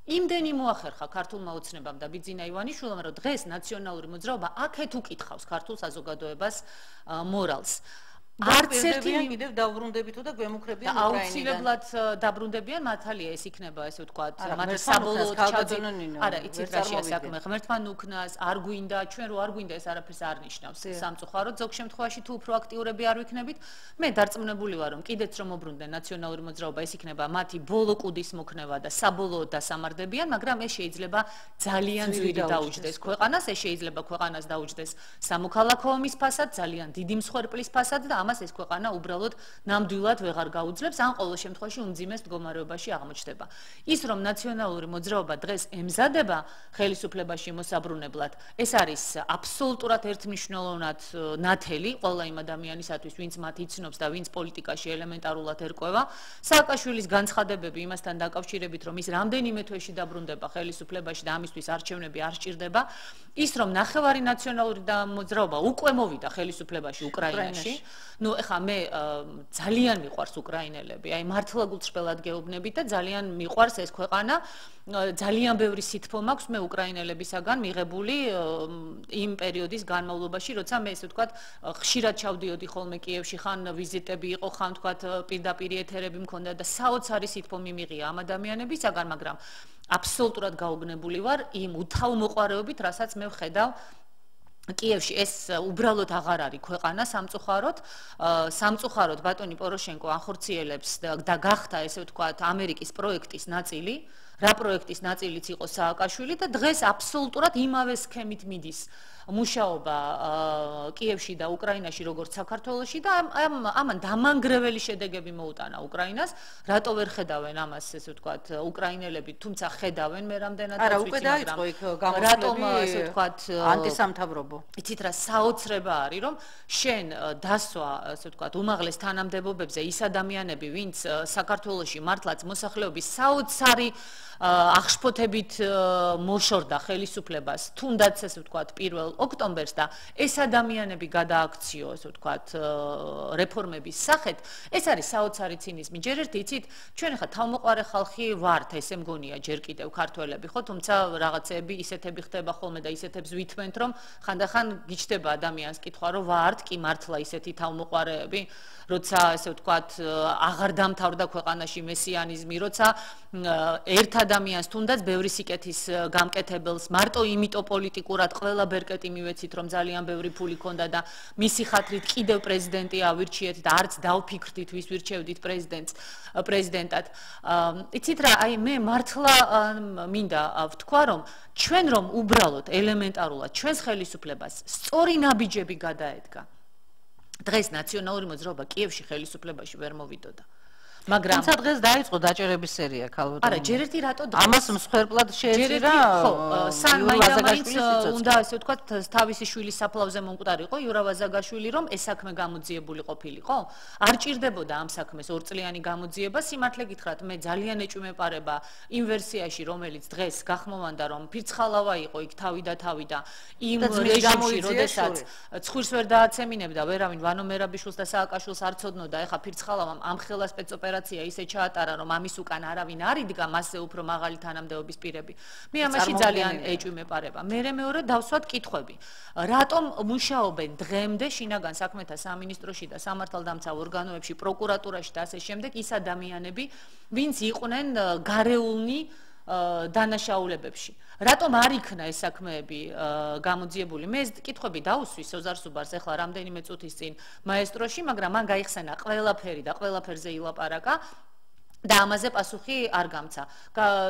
იმდენი მოახერხა ქართულმა ოცნებამ და ბიძინა ივანიშვილმა, რომ დღეს ნაციონალური მოძრაობა აქეთ უკითხავს ქართულ საზოგადოებას მორალს. არც ერთი კიდევ დაუბრუნდებითო და გვემუქრებიან უკრაინიდან. აუცილებლად დაბრუნდებიან, მართალია ეს იქნება, ესე ვთქვათ, მათ საბოლოოდ ჩაძინონ. არა, იცით რა შეასაქმე, ღმერთმა ნუქნას, არ გვინდა, ჩვენ რო არ გვინდა ეს არაფერს არ ნიშნავს. სამწუხაროდ ზოგ შემთხვევაში თუ უფრო აქტიურები არ ვიქნებით, მე დარწმუნებული ვარ, რომ კიდეც რომ მოbrunდნენ ნაციონალური მოძრაობა, ეს იქნება მათი ბოლო კუდის მოქნება და საბოლოოდ დასამარდებიან, მაგრამ ეს შეიძლება ძალიან ძვირი დაუჯდეს ქვეყანას, ეს შეიძლება ქვეყანას დაუჯდეს სამოქალაქო ომის ფასად, ძალიან დიდი მსხვერპლის ფასად და ამას ეს ქვეყანა უბრალოდ ნამდვილად ვეღარ გაუძლებს, ან ყოველ შემთხვევაში უმძიმეს მდგომარეობაში აღმოჩნდება. ის რომ ნაციონალური მოძრაობა დღეს ემზადება ხელისუფლებაში მოსაბრუნებლად, ეს არის აბსოლუტურად ერთმნიშვნელოვნად ნათელი ყველა იმ ადამიანისათვის, ვინც მათ იცნობს და ვინც პოლიტიკაში ელემენტარულად ერკვევა. სააკაშვილის განცხადებები იმასთან დაკავშირებით, რომ ის რამდენიმე თვეში დაბრუნდება ხელისუფლებაში და ამისთვის არჩევნები არ სჭირდება, ის რომ ნახევარი ნაციონალური მოძრაობა უკვე მოვიდა ხელისუფლებაში უკრაინაში. ნუ ეხა მე ძალიან მიყვარს უკრაინელები, აი მართლა გულწრფელად გეუბნებით და ძალიან მიყვარს ეს ქვეყანა. ძალიან ბევრი სითბო მაქვს მე უკრაინელებისაგან მიღებული იმ პერიოდის განმავლობაში, როცა მე ესე ვთქვათ, ხშირად ჩავდიოდი ხოლმე კიევში, ხან ვიზიტები იყო, ხან ვთქვათ, პირდაპირ ეთერები მქონდა და საოცარი სითბო მიმიღია ამ ადამიანებისაგან, მაგრამ აბსოლუტურად გაუგნებული ვარ იმ უთავმოყვარეობით, რასაც მე ვხედავ კიევში. ეს უბრალოდ აღარ არის ქვეყანა სამწუხაროდ ბატონი პოროშენკო ახორციელებს და გახდა ესე ვთქვათ ამერიკის პროექტის ნაწილი, რა პროექტის ნაწილიც იყო სააკაშვილი და დღეს აბსოლუტურად იმავე სქემით მიდის მუშაობა კიევში და უკრაინაში როგორც საქართველოში და ამან დამანგრეველი შედეგები მოუტანა უკრაინას. რატო ვერ ხედავენ ამას, ესე ვთქვათ, უკრაინელები, თუმცა ხედავენ მე რამდენადაც არა, უკვე დაიწყო იქ გამოსვლები ანტისამთავრობო. იცით რა საოცრება არის, რომ შენ დასვა, ესე ვთქვათ, უმაღლეს თანამდებობებზე ის ადამიანები, ვინც საქართველოში მართლაც მოსახლეობის საოცარი აღშფოთებით მოშორდა ხელისუფლებას, თუნდაც ესე ვთქვათ 1 ოქტომბერს და ეს ადამიანები გადააქციო, ესე ვთქვათ, რეფორმების სახით, ეს არის საოცარი ცინიზმი. ჯერ ერთი იცით, ჩვენ ახლა თავმოყარე ხალხი ვართ, ესე მგონია ჯერ კიდევ ქართველები, ხო, თუმცა რაღაცეები ისეთები ხდება ხოლმე და ისეთებს ვითმენთ, რომ ხანდახან გიჩდება ადამიანს კითხვა, რომ ვართ კი მართლა ისეთი თავმოყარეები, როცა ესე ვთქვათ, აღარ დამთავრდა ქვეყანაში მესიანიზმი, როცა ერთ ადამიანს თუნდაც ბევრი სიკეთის გამკეთებელს მარტო იმიტომ პოლიტიკურად ყველა ბერკეტი მივეცით, რომ ძალიან ბევრი ფული ქონდა და მისი ხათრით კიდევ პრეზიდენტი ავირჩიეთ და არც დავფიქრდით ვის ვირჩევდით პრეზიდენტად. იცით რა, აი მე მართლა მინდა ვთქვა, რომ ჩვენ რომ უბრალოდ ელემენტარულად ჩვენს ხელისუფლებას სწორი ნაბიჯები გადაედგა. დღეს ნაციონალური მოძრაობა კიევში ხელისუფლებაში ვერ მოვიდოდა. მაგრამ თუმცა დღეს დაიწყო დაჭერების სერია ქალბატონო. არა, ჯერ ერთი რატო დღეს? ამას მსხვერპლად შეეწირა. ხო, მაინც უნდა ასე ვთქვათ, თავისი შვილის საფლავზე მომკვდარიყო იურა ვაზაგაშვილი, რომ ეს საქმე გამოძიებული ყოფილიყო. არ ჭირდებოდა ამ საქმეს 2 წლიანი გამოძიება. სიმართლე გითხრათ, მე ძალიან ეჭვმეპარება იმ ვერსიაში, რომელიც დღეს გახმოვანდა, რომ ფირცხალავა იყო იქ თავი და იმ რეჟიმში, როდესაც ცხვირს ვერ დააცემინებდა ვერავინ ვანო მერაბიშვილს და სააკაშვილს არ ცოდნოდა, ეხა ფირცხალავამ ამ ხელა სპეცოპერაცია ისე ჩაატარა, რომ ამის უკან არავინ არ იდგა, მასზე უფრო მაღალი თანამდებობის პირები. მე ამაში ძალიან ეჭვმეპარება. მეორე დავსვათ კითხვები. რატომ მუშაობენ დღემდე შინაგან საქმეთა სამინისტროში და სამართალდამცავ ორგანოებში, პროკურატურაში და ასე შემდეგ ის ადამიანები, ვინც იყვნენ გარეულნი დანაშაულებებში. რატომ არ იქნა ეს საქმეები გამოძიებული? მე ეს კითხვები დაუსვი სოზარ სუბარს ახლა რამდენიმე წუთის წინ მაესტროში, მაგრამ მან გაიხსენა ყველაფერი და ყველაფერზე ილაპარაკა. და ამაზე პასუხი არ გამცა.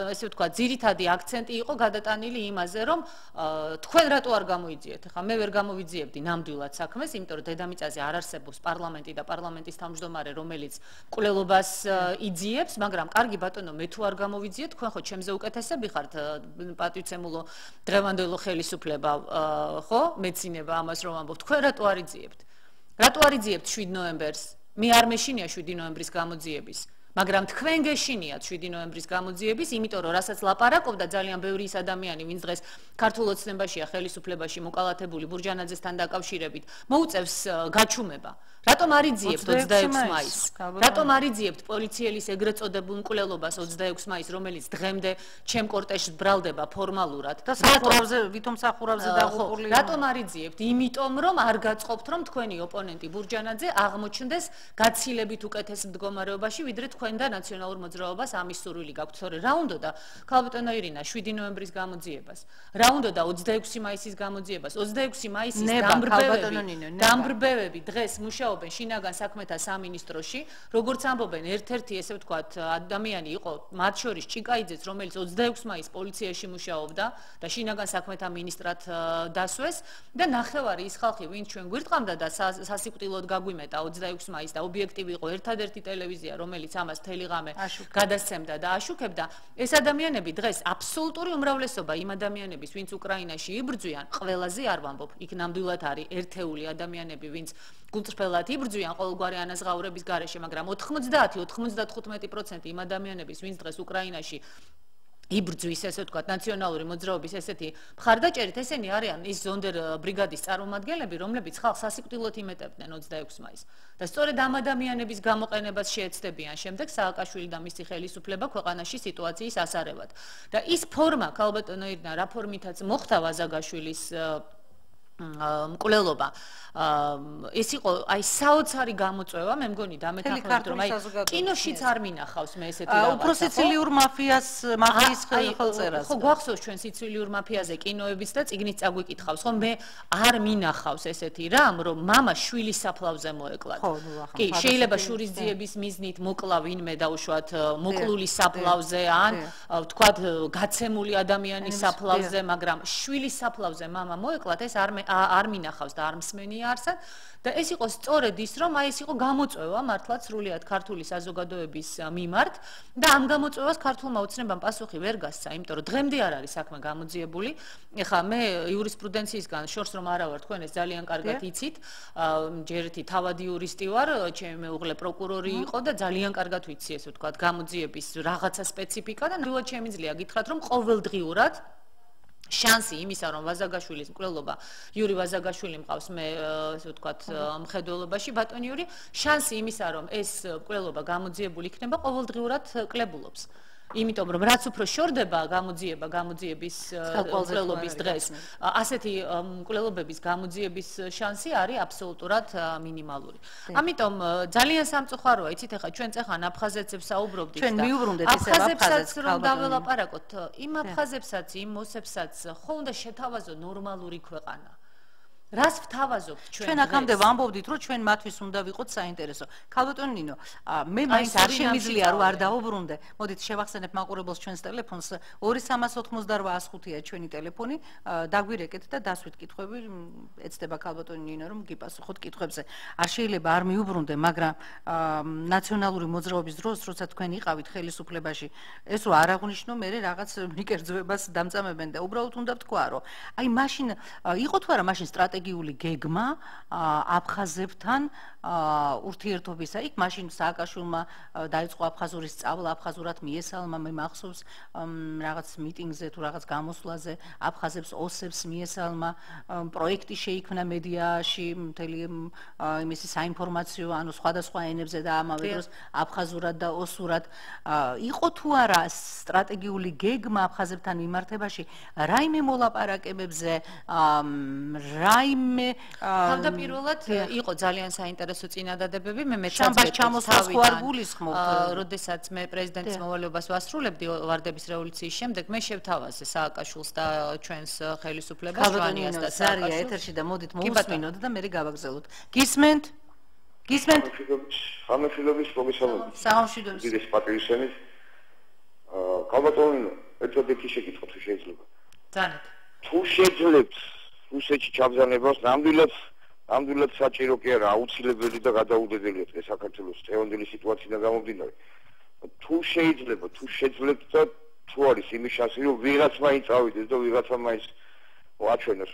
ესე ვთქვათ, ძირითადი აქცენტი იყო გადატანილი იმაზე, რომ თქვენ რატო არ გამოიძიეთ? ახლა მე ვერ გამოვიძიებდი ნამდვილად საქმეს, იმიტომ რომ დედამიწაზე არ არსებობს პარლამენტი და პარლამენტის თავმჯდომარე, რომელიც კვლელობას იძიებს, მაგრამ კარგი ბატონო, მე თუ არ გამოვიძიეთ, თქვენ ხო ჩემზე უკეთესები ხართ, პატივცემულო დღევანდელო ხელისუფლება, ხო? მეცინება ამას რომ ამბობ, თქვენ რატო არ იძიებთ? რატო არ იძიებთ 7 ნოემბერს? მე არ მეშინია 7 ნოემბრის გამოძიების. მაგრამ თქვენ გეშინიათ 7 ნოემბრის გამოძიების, იმიტომ რომ რასაც ლაპარაკობდა ძალიან ბევრი ის ადამიანი, ვინც დღეს ქართულ ოცნებაშია ხელისუფლებაში მოკალათებული ბურჯანაძესთან დაკავშირებით, მოუწევს გაჩუმება. რატომ არ იძიებთ 26 მაისს? რატომ არ იძიებთ პოლიციელის ეგრეთ წოდებულ მკვლელობას 26 მაისს, რომელიც დღემდე ჩემ კორტეჟს ბრალდება ფორმალურად და სახურავზე, ვითომ სახურავზე დაღუპული? რატომ არ იძიებთ? იმიტომ რომ არ გაწყობთ, რომ თქვენი ოპონენტი ბურჯანაძე აღმოჩნდეს გაცილებით უკეთეს მდგომარეობაში, ვიდრე თქვენ და ნაციონალურ მოძრაობას ამის სურვილი გაქვთ. თორე რა უნდოდა ქალბატონო ირინა 7 ნოემბრის გამოძიებას? რა უნდოდა 26 მაისის გამოძიებას? 26 მაისის დამბრბევები დღეს მუშაობენ შინაგან საქმეთა სამინისტროში, როგორც ამბობენ, ერთ-ერთი ესე ვთქვათ ადამიანი იყო, მათ შორის ჭიკაიძეც, რომელიც 26 მაისს პოლიციაში მუშაობდა და შინაგან საქმეთა მინისტრად დასვეს და ნახევარი ის ხალხი, ვინც ჩვენ გვირტყამდა და სასიკვდილოდ გაგვიმეტა 26 მაისს და ობიექტივი იყო ერთადერთი ტელევიზია, რომელიც ამას მთელი ღამე გადასცემდა და აშუქებდა. ეს ადამიანები დღეს აბსოლუტური უმრავლესობა იმ ადამიანების, ვინც უკრაინაში იბრძვიან, ყველაზე არ ვამბობ, იქ ნამდვილად არის ერთეული ადამიანები, ვინც გულწრფელად იბრძვიან ყოველგვარი ანაზღაურების გარეშე, მაგრამ 90-95% იმ ადამიანების, ვინც დღეს უკრაინაში იბრძვის, ესე ვთქვათ, ნაციონალური მოძრაობის ესეთი მხარდაჭერით, ესენი არიან ის ზონდერ ბრიგადის წარმომადგენლები, რომლებიც ხალხს სასიკვდილოდ იმეტებდნენ 26 მაისს. და სწორედ ამ ადამიანების გამოყენებას შეეცდებიან შემდეგ სააკაშვილი და მისი ხელისუფლება ქვეყანაში სიტუაციის ასარევად. და ის ფორმა, ქალბატონო ირინა, რა ფორმითაც მოხდა ვაზაგაშვილის მკვლელობა ეს იყო აი საოცარი გამოწვევა მე მგონი დამეთანხმებით რომ აი კინოშიც არ მინახავს მე ესეთი რაღაცა უფრო სიცილიურ მაფიას ხელწერას ხო გვახსოვს ჩვენ სიცილიურ მაფიაზე კინოებიც და წიგნით წაგვიკითხავს ხო მე არ მინახავს ესეთი რამ რომ მამა შვილის საფლავზე მოეკლათ კი შეიძლება შურის ძიების მიზნით მოკლა ვინმე დაუშვათ მოკლული საფლავზე ან ვთქვათ გაცემული ადამიანის საფლავზე მაგრამ შვილის საფლავზე მამა მოეკლათ ეს არ მინახავს და არ მსმენია არსად და ეს იყო სწორედ ის რომ აი ეს იყო გამოწვევა მართლაც სრულიად ქართული საზოგადოების მიმართ და ამ გამოწვევას ქართულმა ოცნებამ პასუხი ვერ გასცა იმიტომ რომ დღემდე არ არის საქმე გამოძიებული ეხლა მე იურისპრუდენციისგან შორს რომ არა ვარ თქვენ ეს ძალიან კარგად იცით ჯერეთი თავადი იურისტი ვარ ჩემი მეუღლე პროკურორი იყო და ძალიან კარგად ვიცი ესე ვთქვათ გამოძიების რაღაცა სპეციფიკა და ნამდვილად შემიძლია გითხრათ რომ ყოველდღიურად შანსი იმისა რომ ვაზაგაშვილის მკვლელობა იური ვაზაგაშვილი მყავს მე ესე ვთქვათ მხედველობაში ბატონი იური შანსი იმისა რომ ეს მკვლელობა გამოძიებული იქნება ყოველდღიურად კლებულობს იმიტომ რომ რაც უფრო შორდება გამოძიების მკვლელობის დღეს ასეთი მკვლელობების გამოძიების შანსი არის აბსოლუტურად მინიმალური ამიტომ ძალიან სამწუხაროა იცით ახლა ჩვენ წეხან აფხაზეთებს საუბრობდით ჩვენ მიუბრუნდეთ ისე აფხაზეთსაც რომ დაველაპარაკოთ იმ აფხაზებსაც იმ მოსებსაც ხო უნდა შეთავაზო ნორმალური ქვეყანა რას ვთავაზობთ ჩვენ აქამდე ვამბობდით რომ ჩვენ მათთვის უნდა ვიყოთ საინტერესო ქალბატონი ნინო მე მაინც არ შემიძლია რომ არ დაუბრუნდე მოდით შევახსენებ მაყურებელს ჩვენს ტელეფონს 2388-105-ია ჩვენი ტელეფონი დაგვირეკეთ და დასვით კითხვები ეცდება ქალბატონი ნინო რომ გიპასუხოთ კითხვებზე არ შეიძლება არ მიუბრუნდე მაგრამ ნაციონალური მოძრაობის დროს როცა თქვენ იყავით ხელისუფლებაში ეს რო არ აღნიშნო მე რაღაც მიკერძოებას დამწამებენ და უბრალოდ უნდა ვთქვა რომ აი მაშინ იყო თუ არა მაშინ სტრატეგიული გეგმა აფხაზებთან ურთიერთობისა იქ მაშინ სააკაშვილმა დაიწყო აფხაზურის სწავლა აფხაზურად მიესალმა მე მახსოვს რაღაც მიტინგზე თუ რაღაც გამოსვლაზე აფხაზებს ოსებს მიესალმა პროექტი შეიქმნა მედიაში მთელი იმისი საინფორმაციო ანუ სხვადასხვა ენებზე და ამავე დროს აფხაზურად და ოსურად იყო თუ არა სტრატეგიული გეგმა აფხაზებთან მიმართებაში რაიმე მოლაპარაკებებზე რაიმე თავდაპირველად იყო ძალიან საინტერესო წინადადებები მე შამბას ჩამოსვლას ხო არ გულისხმობთ როდესაც მე პრეზიდენტის მოვალეობას ვასრულებდი ვარდების რევოლუციის შემდეგ მე შევთავაზე სააკაშვილს და ჩვენს ხელისუფლებას ჟვანიას და სააკაშვილს ეთერში და მოდით მოусმინოთ და მე გავაგზავნოთ გისმენთ სამშვიდობის მოგესალმებით სამშვიდობის დიდი პატრიოტიზმის ქალბატონი ერთადერთი შეკითხვა თუ შეიძლება ძანეთ თუ შეძლებთ რუსეთში ჩაბრძანებას ნამდვილად საჭირო კი არა აუცილებელი და გადაუდედებელია დღეს საქართველოს დღევანდელი სიტუაციიდან გამომდინარე თუ შეიძლება თუ შეძლებთ და თუ არის იმის შანსი რომ ვიღაც მაინც წავიდეს და ვიღაცა მაინც მოაჩვენოს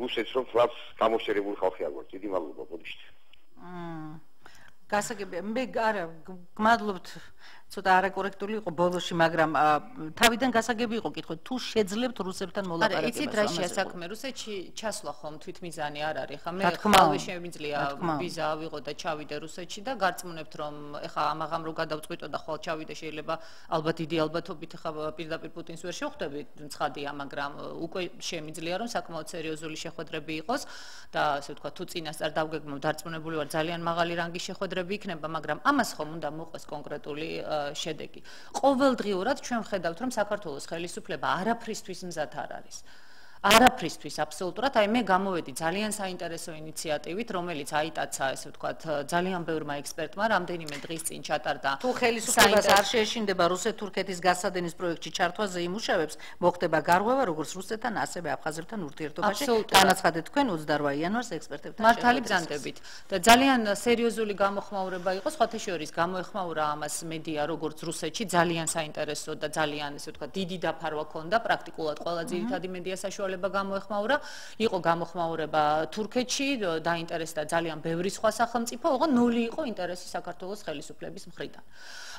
რუსეთს რომ ფლავს გამოშერებული ხალხი აგვარ დიდი მადლობა ბოდიშით გასაგებია მე არა გმადლობთ ცოტა არაკორექტული იყო ბოლოში მაგრამ თავიდან გასაგები იყო კითხვა თუ შეძლებთ რუსებთან მოლაპარაკებას არა იცით რა შეასაქმე რუსეთში ჩასვლა ხომ თვითმიზანი არ არის ხა მე ხალხი შემიძლია ვიზა ავიღო და ჩავიდე რუსეთში და გარწმუნებთ რომ ეხა ამაღამ რო გადავწყვიტო და ხვალ ჩავიდე შეიძლება ალბათ დიდი ალბათობით ეხა პირდაპირ პუტინს ვერ შევხვდები ცხადია მაგრამ უკვე შემიძლია რომ საკმაოდ სერიოზული შეხვედრები იყოს და ასე ვთქვა თუ წინასწარ დავგეგმო დარწმუნებული ვარ ძალიან მაღალი რანგის შეხვედრები იქნება მაგრამ ამას ხომ უნდა მოყვეს კონკრეტული შედეგი. ყოველდღიურად ჩვენ ვხედავთ რომ საქართველოს ხელისუფლება არაფრისთვის მზად არ არის. არაფრისთვის აბსოლუტურად აი მე გამოვედი ძალიან საინტერესო ინიციატივით რომელიც აიტაცა ესე ვთქვათ ძალიან ბევრმა ექსპერტმა რამდენიმე დღის წინ ჩატარდა თუ ხელისუფლებას არ შეეშინდება რუსეთ-თურქეთის გასადენის პროექტში ჩართვაზე იმუშავებს მოხდება გარღვევა როგორც რუსეთთან ასევე აფხაზებთან ურთიერთობაში განაცხადეთ თქვენ 28 იანვარს ექსპერტებთან მართალი ბრძანდებით და ძალიან სერიოზული გამოხმაურება იყო სხვათა შორის გამოეხმაურა ამას მედია როგორც რუსეთში ძალიან საინტერესო და ძალიან ესე ვთქვათ დიდი დაფარვა ჰქონდა პრაქტიკულად ყველა ძირითადი მედია საშუალება გამოეხმაურა, იყო გამოხმაურება თურქეთში, დაინტერესდა ძალიან ბევრი სხვა სახელმწიფო, ოღონდ ნული იყო ინტერესი საქართველოს ხელისუფლების მხრიდან.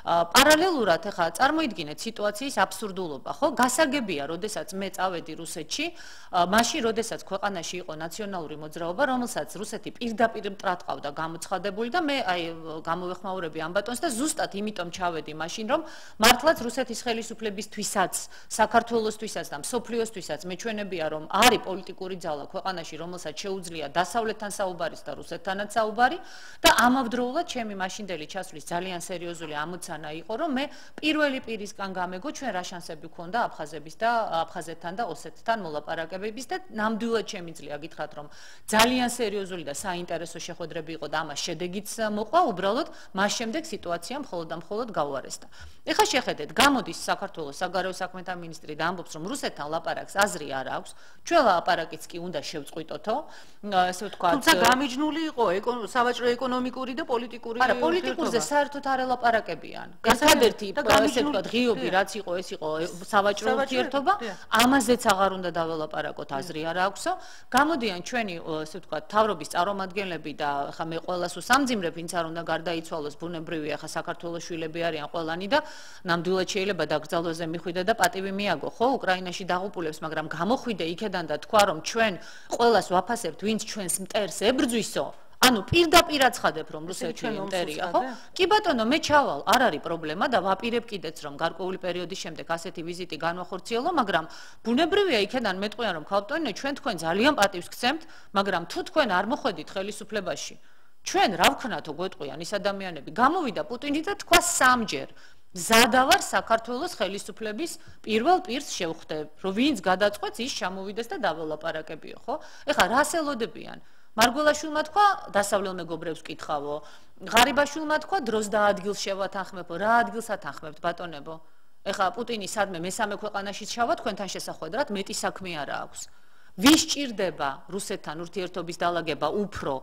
პარალელურად ახლა წარმოიდგინეთ სიტუაციის აბსურდულობა, ხო? გასაგებია, როდესაც მე წავედი რუსეთში, მაშინ როდესაც ქვეყანაში იყო ნაციონალური მოძრაობა, რომელსაც რუსეთი პირდაპირ მტრატყავდა გამოცხადებული და მე აი გამოვეხმაურები ამ ბატონს და ზუსტად იმიტომ ჩავედი მაშინ, რომ მართლაც რუსეთის ხელისუფლებისთვისაც, საქართველოსთვისაც და მსოფლიოსთვისაც მეჩვენებია გასაგებია რომ არის პოლიტიკური ძალა ქვეყანაში რომელსაც შეუძლია დასავლეთთან საუბარის და რუსეთთანაც საუბარი და ამავდროულად ჩემი მაშინდელი ჩასვლის ძალიან სერიოზული ამოცანა იყო რომ მე პირველი პირისგან გამეგო ჩვენ რა შანსები გვქონდა აფხაზეთთან და ოსეთთან მოლაპარაკებების და ნამდვილად შემიძლია გითხრათ რომ ძალიან სერიოზული და საინტერესო შეხვედრები იყო და ამას შედეგიც მოყვა უბრალოდ მას შემდეგ სიტუაცია მხოლოდ და მხოლოდ გაუარესდა. ეხლა შეხედეთ გამოდის საქართველოს საგარეო საქმეთა მინისტრი და ამბობს რომ რუსეთთან ლაპარაკს აზრი არ აქვს ჩვენ ლაპარაკიც კი უნდა შევწყვიტოთო ასე ვთქვათ თუმცა გამიჯნული იყო სავაჭრო ეკონომიკური და პოლიტიკური არა პოლიტიკურზე საერთოდ არ ელაპარაკებიან ერთადერთი ასე ვთქვათ ღიობი რაც იყო ეს იყო სავაჭრო ურთიერთობა ამაზეც აღარ უნდა დაველაპარაკოთ აზრი არ აქვსო გამოდიან ჩვენი ასე ვთქვათ თავრობის წარმომადგენლები და ხა მე ყველას უსამძიმრებ ვინც არ უნდა გარდაიცვალოს ბუნებრივია ხა საქართველოს შვილები არიან ყველანი და ნამდვილად შეიძლება დაკრძალვაზე მიხვიდე და პატივი მიაგო ხო უკრაინაში დაღუპულებს მაგრამ გამოხვიდე იქედან და თქვა რომ ჩვენ ყველას ვაფასებთ ვინც ჩვენს მტერს ებრძვისო ანუ პირდაპირ აცხადებ რომ რუსეთი იმპერია ხო კი ბატონო მე ჩავალ არ არის პრობლემა და ვაპირებ კიდეც რომ გარკვეული პერიოდის შემდეგ ასეთი ვიზიტი განვახორციელო მაგრამ ბუნებრივია იქედან მეტყვიან რომ ქალბატონო ჩვენ თქვენ ძალიან პატივს გცემთ მაგრამ თუ თქვენ არ მოხვედით ხელისუფლებაში ჩვენ რა ვქნათო გვეტყვიან ის ადამიანები გამოვიდა პუტინი და თქვა სამჯერ ზადავარ საქართველოს ხელისუფლების პირველ პირს შევხვდებ რომ ვინც გადაწყვეტს ის ჩამოვიდეს და დაველაპარაკებიო ხო ეხლა რას ელოდებიან მარგველაშვილმა თქვა დასავლელ მეგობრებს ვკითხავო ღარიბაშვილმა თქვა დროს და ადგილს შევათანხმებო რა ადგილს ათანხმებთ ბატონებო ეხლა პუტინი სადმე მესამე ქვეყანაში ჩავა თქვენთან შესახვედრად მეტი საქმე არა აქვს ვის ჭირდება რუსეთთან ურთიერთობის დალაგება უფრო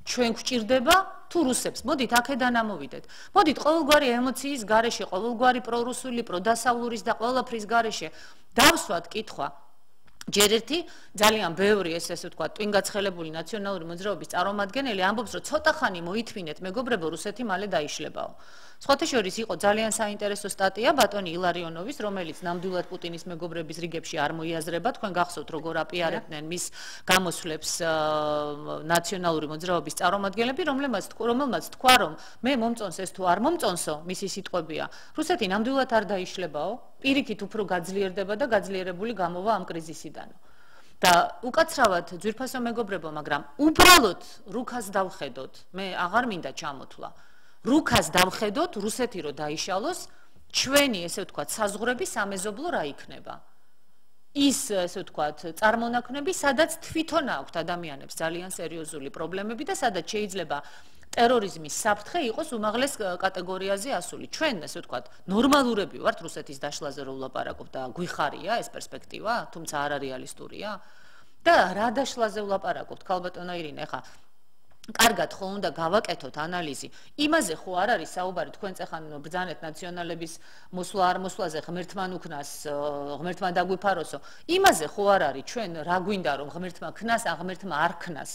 ჩვენ გვჭირდება თუ რუსებს მოდით აქედან ამოვიდეთ მოდით ყოველგვარი ემოციის გარეშე ყოველგვარი პრორუსული პროდასავლურის და ყველაფრის გარეშე დავსვათ კითხვა ჯერ ერთი ძალიან ბევრი ესე ვთქვათ ტვინგაცხელებული ნაციონალური მოძრაობის წარმომადგენელი ამბობს რომ ცოტა ხანი მოითმინეთ მეგობრებო რუსეთი მალე დაიშლებაო სხვათა შორის იყო ძალიან საინტერესო სტატია ბატონი ილარიონოვის რომელიც ნამდვილად პუტინის მეგობრების რიგებში არ მოიაზრება თქვენ გახსოვთ როგორ აპიარებდნენ მის გამოსვლებს ნაციონალური მოძრაობის წარმომადგენლები რომელმაც თქვა რომ მე მომწონს ეს თუ არ მომწონსო მისი სიტყვებია რუსეთი ნამდვილად არ დაიშლებაო პირიქით უფრო გაძლიერდება და გაძლიერებული გამოვა ამ კრიზისიდან და უკაცრავად ძვირფასო მეგობრებო მაგრამ უბრალოდ რუქას დავხედოთ მე აღარ მინდა ჩამოთვლა რუქას დავხედოთ რუსეთი რო დაიშალოს ჩვენი ესე ვთქვათ საზღვრები სამეზობლო რა იქნება ის ესე ვთქვათ წარმონაქმნები სადაც თვითონ აქვთ ადამიანებს ძალიან სერიოზული პრობლემები და სადაც შეიძლება ტერორიზმის საფრთხე იყოს უმაღლეს კატეგორიაზე ასული ჩვენ ესე ვთქვათ ნორმალურები ვართ რუსეთის დაშლაზე რო ვლაპარაკობ და გვიხარია ეს პერსპექტივა თუმცა არარეალისტურია და რა დაშლაზე ვლაპარაკობთ ქალბატონო ირინე ხა კარგად ხო უნდა გავაკეთოთ ანალიზი იმაზე ხო არ არის საუბარი თქვენ წეხან ბრძანეთ ნაციონალების მოსვლა არ მოსვლაზე ღმერთმან უკნას ღმერთმა დაგვიფაროსო იმაზე ხო არ არის ჩვენ რა გვინდა რომ ღმერთმა ქნას ან ღმერთმა არ ქნას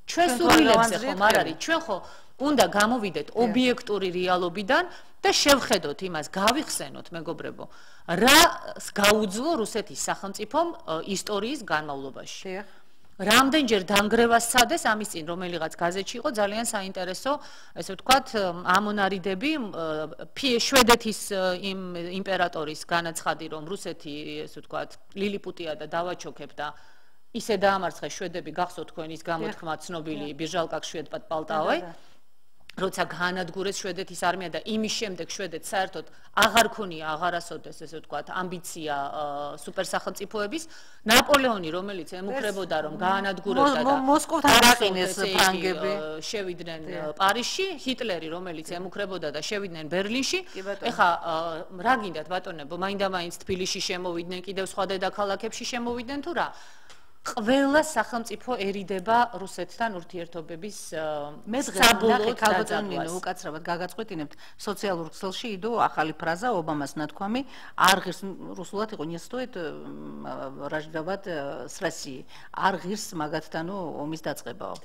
ჩვენ სულელებზე ხომ არ არის ჩვენ ხო უნდა გამოვიდეთ ობიექტური რეალობიდან და შევხედოთ იმას გავიხსენოთ მეგობრებო რა გაუძლო რუსეთის სახელმწიფომ ისტორიის განმავლობაში რამდენჯერ დანგრევას სადეს ამის წინ რომელიღაც გაზეთში იყო ძალიან საინტერესო ესე ვთქვათ ამონარიდები შვედეთის იმპერატორის განაცხადი რომ რუსეთი ესე ვთქვათ ლილიპუტია და დავაჩოქებ და ისე დაამარცხეს შვედები გახსოვთ თქვენ ის გამოთქმა ცნობილი ბიჟალკაკ შვედპად პალტავაი როცა გაანადგურეს შვედეთის არმია და იმის შემდეგ შვედეთს საერთოდ აღარ ქონია აღარასოდეს ესე ვთქვათ ამბიცია სუპერსახელმწიფოების ნაპოლეონი რომელიც ემუქრებოდა რომ გაანადგურებდა და მოსკოვთან დაყინეს ფრანგები შევიდნენ პარიზში ჰიტლერი რომელიც ემუქრებოდა და შევიდნენ ბერლინში ეხა რა გინდათ ბატონებო მაინდა-მაინც თბილისში შემოვიდნენ კიდევ სხვა დედაქალაქებში შემოვიდნენ თუ რა ყველა სახელმწიფო ერიდება რუსეთთან ურთიერთობების მე დღეს ქალბატონინო უკაცრავად გაგაწყვეტინებთ სოციალურ ქსელში იდო ახალი ფრაზა ობამას ნათქვამი არ ღირს რუსულად იყო не стоит рождавать с Россией არ ღირს მაგათთანო ომის დაწყებაო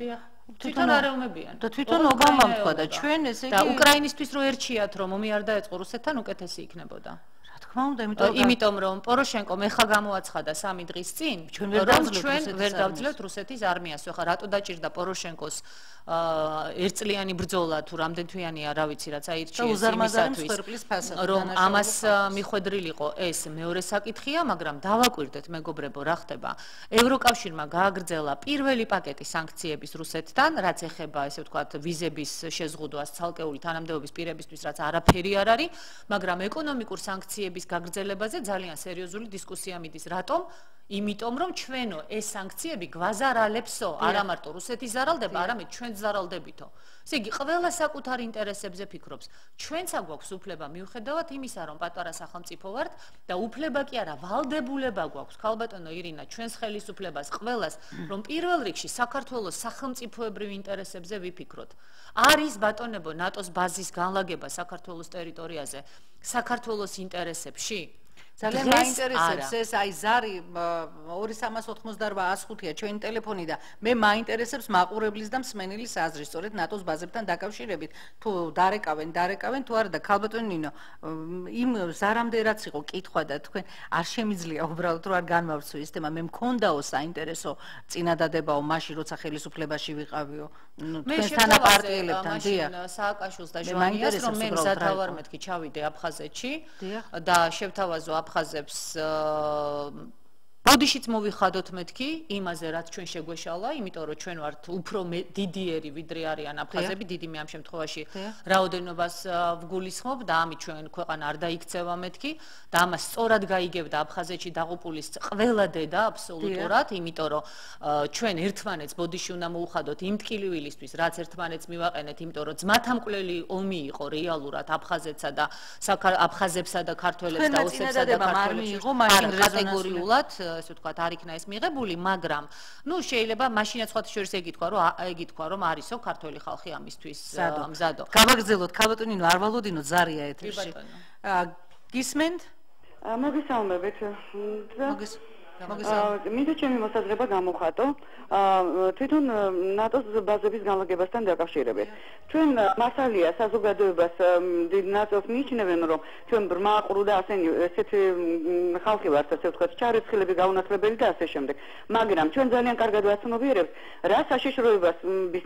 თვითონ არეუმებიან და თვითონ ობამამ თქვა და ჩვენ ესე იგი და უკრაინისთვის რო ერჩიათ რომ ომი არ დაეწყო რუსეთთან უკეთესი იქნებოდა იმიტომ რომ პოროშენკო მეხა გამოაცხადა 3 დღის წინ ჩვენ ვერ დავძლევთ რუსეთის არმიას ხო რატო დაჭირდა პოროშენკოს ერთწლიანი ბრძოლა თუ რამდენთვიანია, რა ვიცი, რაც აირჩიეს იმისათვის, რომ ამას მიხვედრილიყო ეს მეორე საკითხია, მაგრამ დავაკვირდეთ მეგობრებო, რა ხდება. ევროკავშირმა გააგრძელა პირველი პაკეტი სანქციების რუსეთთან, რაც ეხება, ესე ვთქვათ, ვიზების შეზღუდვას ცალკეული თანამდებობის პირებისთვის, რაც არაფერი არ არის, მაგრამ ეკონომიკურ სანქციების გაგრძელებაზე ძალიან სერიოზული დისკუსია მიდის. რატომ? იმიტომ რომ ჩვენო ეს სანქციები გვაზარალებსო, არა მარტო რუსეთი ზარალდება, არამედ ჩვენ ზარალდებითო. ესე იგი, ყველა საკუთარ ინტერესებზე ფიქრობს. ჩვენც აგვაქვს უფლება მიუხედავად იმისა, რომ პატარა სახელმწიფო ვართ და უფლება კი არა, ვალდებულება გვაქვს. ქალბატონო ირინა, ჩვენს ხელისუფლებას ყველას, რომ პირველ რიგში საქართველოს სახელმწიფოებრივ ინტერესებზე ვიფიქროთ. არის ბატონებო ნატოს ბაზის განლაგება საქართველოს ტერიტორიაზე, საქართველოს ინტერესებში? ძალიან მაინტერესებს ეს აი ზარი 2388-105-ია ჩვენი ტელეფონი და მე მაინტერესებს მაყურებლის და მსმენელის აზრი სწორედ ნატოს ბაზებთან დაკავშირებით თუ დარეკავენ თუ არა და ქალბატონი ნინო იმ ზარამდე რაც იყო კითხვა და თქვენ არ შემიძლია უბრალოდ რომ არ განმავსო ეს თემა მე მქონდაო საინტერესო წინადადებაო მაშინ როცა ხელისუფლებაში ვიყავიო თქვენთან აპარტიელებთან დია სააკაშვილს და ჟვანიას რომ მე მზად ვარ მეთქი ჩავიდე აფხაზეთში და შევთავაზო აფხაზებს ბოდიშიც მოვიხადოთ მეთქი იმაზე რაც ჩვენ შეგვეშალა, იმიტომ რომ ჩვენ ვართ უფრო დიდიერი ვიდრე არიან აფხაზები, დიდი მე ამ შემთხვევაში რაოდენობას ვგულისხმობ და ამით ჩვენ ქვეყანა არ დაიქცევა მეთქი და ამას სწორად გაიგებდა აფხაზეთში დაღუპულის ყველა დედა აბსოლუტურად, იმიტომ რომ ჩვენ ერთმანეთს ბოდიში უნდა მოუხადოთ იმ ტკივილისთვის, რაც ერთმანეთს მივაყენეთ, იმიტომ რომ ძმათამკვლელი ომი იყო რეალურად აფხაზეთსა და აფხაზებსა და ქართველებს და ოსებსა და ქართველებს კატეგორიულად ესე ვთქვათ, არ იქნა ეს მიღებული, მაგრამ ნუ შეიძლება მაშინაც სხვა შორის ეკითხვა, რომ არისო ქართველი ხალხი ამისთვის მზადო. გავაგრძელოთ, ქალბატონინო, არ ვალოდინო ზარია ეთერში. გისმენთ? მოგესალმებით. მინდა ჩემი მოსაზრება გამოვხატო თვითონ ნატოს ბაზების განლაგებასთან დაკავშირებით. ჩვენ მასალია საზოგადოებას დიდ ნაწილს მიიჩნევენ, რომ ჩვენ ბრმა ყრუ და ესეთი ხალხი ვართ, ასე ვთქვათ, ჩარეცხილები გაუნათლებელი და ასე შემდეგ. მაგრამ ჩვენ ძალიან კარგად ვაცნობიერებთ, რა საშიშროებას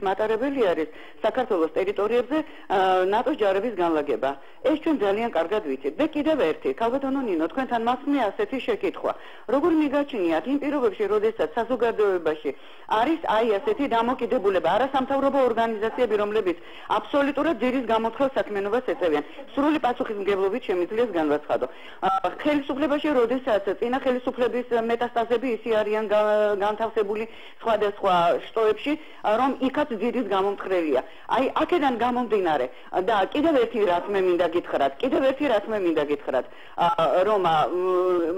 მატარებელი არის საქართველოს ტერიტორიებზე ნატოს ჯარების განლაგება. ეს ჩვენ ძალიან კარგად ვიცით. და კიდევ ერთი, ქალბატონო ნინო, თქვენთან მაქვს ასეთი შეკითხვა. როგორ მიგაჩნიათ იმ პირობებში, როდესაც საზოგადოებაში არის აი ასეთი დამოკიდებულება, არასამთავრობო ორგანიზაციები, რომლებიც აბსოლუტურად ძირის გამოთხელ საქმიანობას ეწევიან. სრული პასუხისმგებლობით შემიძლია განვაცხადო. ხელისუფლებაში, როდესაც წინა ხელისუფლების მეტასტაზები ისე არიან განთავსებული სხვადასხვა შტოებში, რომ იქაც ძირის გამომცხრელია. აი აქედან გამომდინარე და კიდევ ერთი რაც მე მინდა გითხრათ, რომ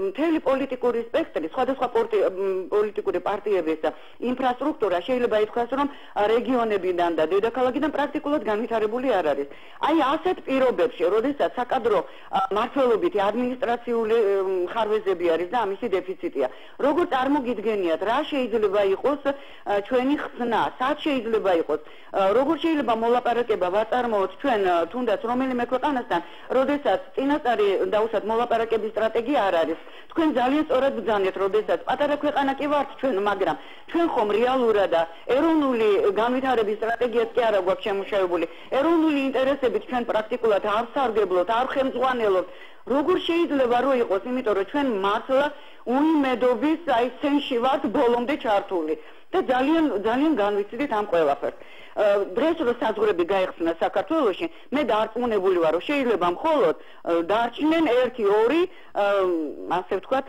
მთელი პოლიტიკური სპექტრი, სხვადასხვა პოლიტიკური პარტიების ინფრასტრუქტურა შეიძლება ითქვას, რომ რეგიონებიდან და დედაქალაქიდან პრაქტიკულად განვითარებული არ არის. აი ასეთ პირობებში, როდესაც საკადრო მმართველობითი ადმინისტრაციული ხარვეზები არის და ამისი დეფიციტია. როგორ წარმოგიდგენიათ, რა შეიძლება იყოს ჩვენი ხსნა, სად შეიძლება იყოს, როგორ შეიძლება მოლაპარაკება ვაწარმოოთ ჩვენ თუნდაც რომელიმე ქვეყანასთან, როდესაც წინასწარი დაუშვათ მოლაპარაკების სტრატეგია არ არის. თქვენ ძალიან სწორად ბრძანეთ, როდესაც პატარა ქვეყანა კი ვართ ჩვენ, მაგრამ ჩვენ ხომ რეალურად და ეროვნული განვითარების სტრატეგიაც კი არა გვაქვს შემუშავებული. ეროვნული ინტერესებით ჩვენ პრაქტიკულად არ სარგებლობთ, არ ხელმძღვანელობთ. როგორ შეიძლება რომ იყოს, იმიტომ რომ ჩვენ მართლა უიმედობის აი სენში ვართ ბოლომდე ჩართული და ძალიან განვიცდით ამ ყველაფერს. დღეს რო საზღვრები გაიხსნა საქართველოში, მე დარწმუნებული ვარ, რომ შეიძლება მხოლოდ დარჩნენ 1-2 ასე ვთქვათ,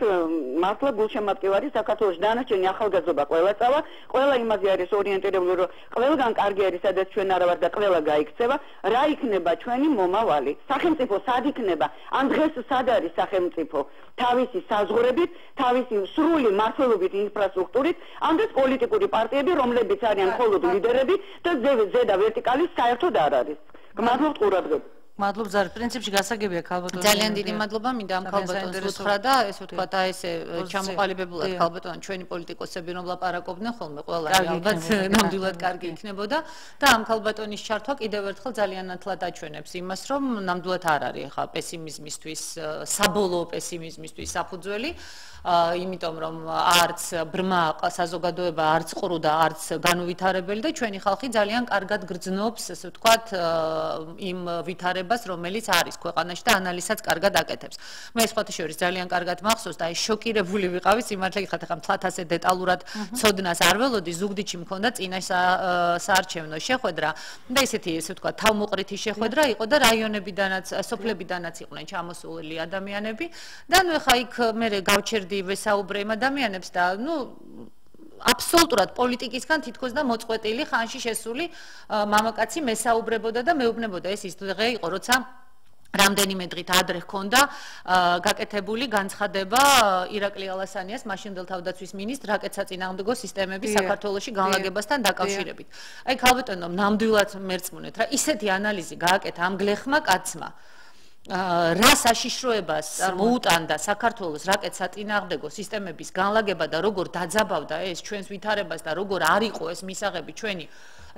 მართლა გულშემატკივარი საქართველოში დანარჩენი ახალგაზრდა ყველა წავა, ყველა იმაზე არის ორიენტირებული, რომ ყველგან კარგი არის, სადაც ჩვენ არა ვართ და ყველა გაიქცევა, რა იქნება ჩვენი მომავალი? სახელმწიფო სად იქნება? ან დღეს სად არის სახელმწიფო? თავისი საზღვრებით, თავისი სრული მმართველობით ინფრასტრუქტურით, ამდენს პოლიტიკური პარტიები, რომლებიც არიან მხოლოდ ლიდერები და ზედა ვერტიკალი საერთოდ არ არის. გმადლობთ ყურადღებით. მადლობ ზარ, პრინციპში გასაგებია ქალბატონო. ძალიან დიდი მადლობა, მინდა ამ ქალბატონს ვუთხრა და ესე ვთქვათ, აი ესე ჩამოყალიბებულად ქალბატონო, ჩვენი პოლიტიკოსები რომ ლაპარაკობდნენ ხოლმე, ყველა ალბათ ნამდვილად კარგი იქნებოდა და ამ ქალბატონის ჩართვა კიდევ ერთხელ ძალიან ნათლად აჩვენებს იმას, რომ ნამდვილად არ არის ხა პესიმიზმისთვის, საბოლოო პესიმიზმისთვის საფუძველი. იმიტომ რომ არც ბრმა საზოგადოება არც ყრუ და არც განუვითარებელი და ჩვენი ხალხი ძალიან კარგად გრძნობს, ასე ვთქვათ, იმ ვითარებას, რომელიც არის ქვეყანაში და ანალიზსაც კარგად აკეთებს. მე სხვათა შორის ძალიან კარგად მახსოვს და აი შოკირებული ვიყავი, სიმართლე გითხრათ, ახლა მთლად ასე დეტალურად ცოდნას არ ველოდი, ზუგდიდში მქონდა წინა საარჩევნო შეხვედრა და ისეთი, ასე ვთქვათ, თავმოყრითი შეხვედრა იყო და რაიონებიდანაც, სოფლებიდანაც იყვნენ ჩამოსული ადამიანები და ნუ ეხა იქ მე გავჩერდი ვესაუბრე იმ ადამიანებს და ნუ აბსოლუტურად პოლიტიკისგან თითქოს და მოწყვეტილი ხანში შესული მამაკაცი მესაუბრებოდა და მეუბნებოდა ეს ის დღე იყო, როცა რამდენიმე დღით ადრე ჰქონდა გაკეთებული განცხადება ირაკლი ალასანიას მაშინდელ თავდაცვის მინისტრ რაკეტსაწინააღმდეგო სისტემების საქართველოში განლაგებასთან დაკავშირებით. აი ქალბატონო, ნამდვილად მერწმუნეთ რა, ისეთი ანალიზი გააკეთა ამ გლეხმა კაცმა. რა საშიშროებას მოუტანდა საქართველოს რაკეტსაწინააღმდეგო სისტემების განლაგება და როგორ დაძაბავდა ეს ჩვენს ვითარებას და როგორ არ იყო ეს მისაღები ჩვენი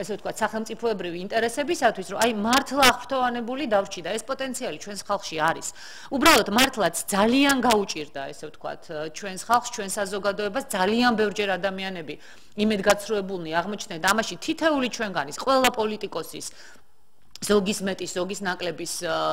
ესე ვთქვათ სახელმწიფოებრივი ინტერესებისათვის, რომ აი მართლა აღფრთოვანებული დავრჩი და ეს პოტენციალი ჩვენს ხალხში არის. უბრალოდ მართლაც ძალიან გაუჭირდა ესე ვთქვათ ჩვენს ხალხს, ჩვენს საზოგადოებას ძალიან ბევრჯერ ადამიანები იმედგაცრუებულნი აღმოჩნდნენ და ამაში თითეული ჩვენგანის ყველა პოლიტიკოსის ზოგის მეტის, ზოგის ნაკლების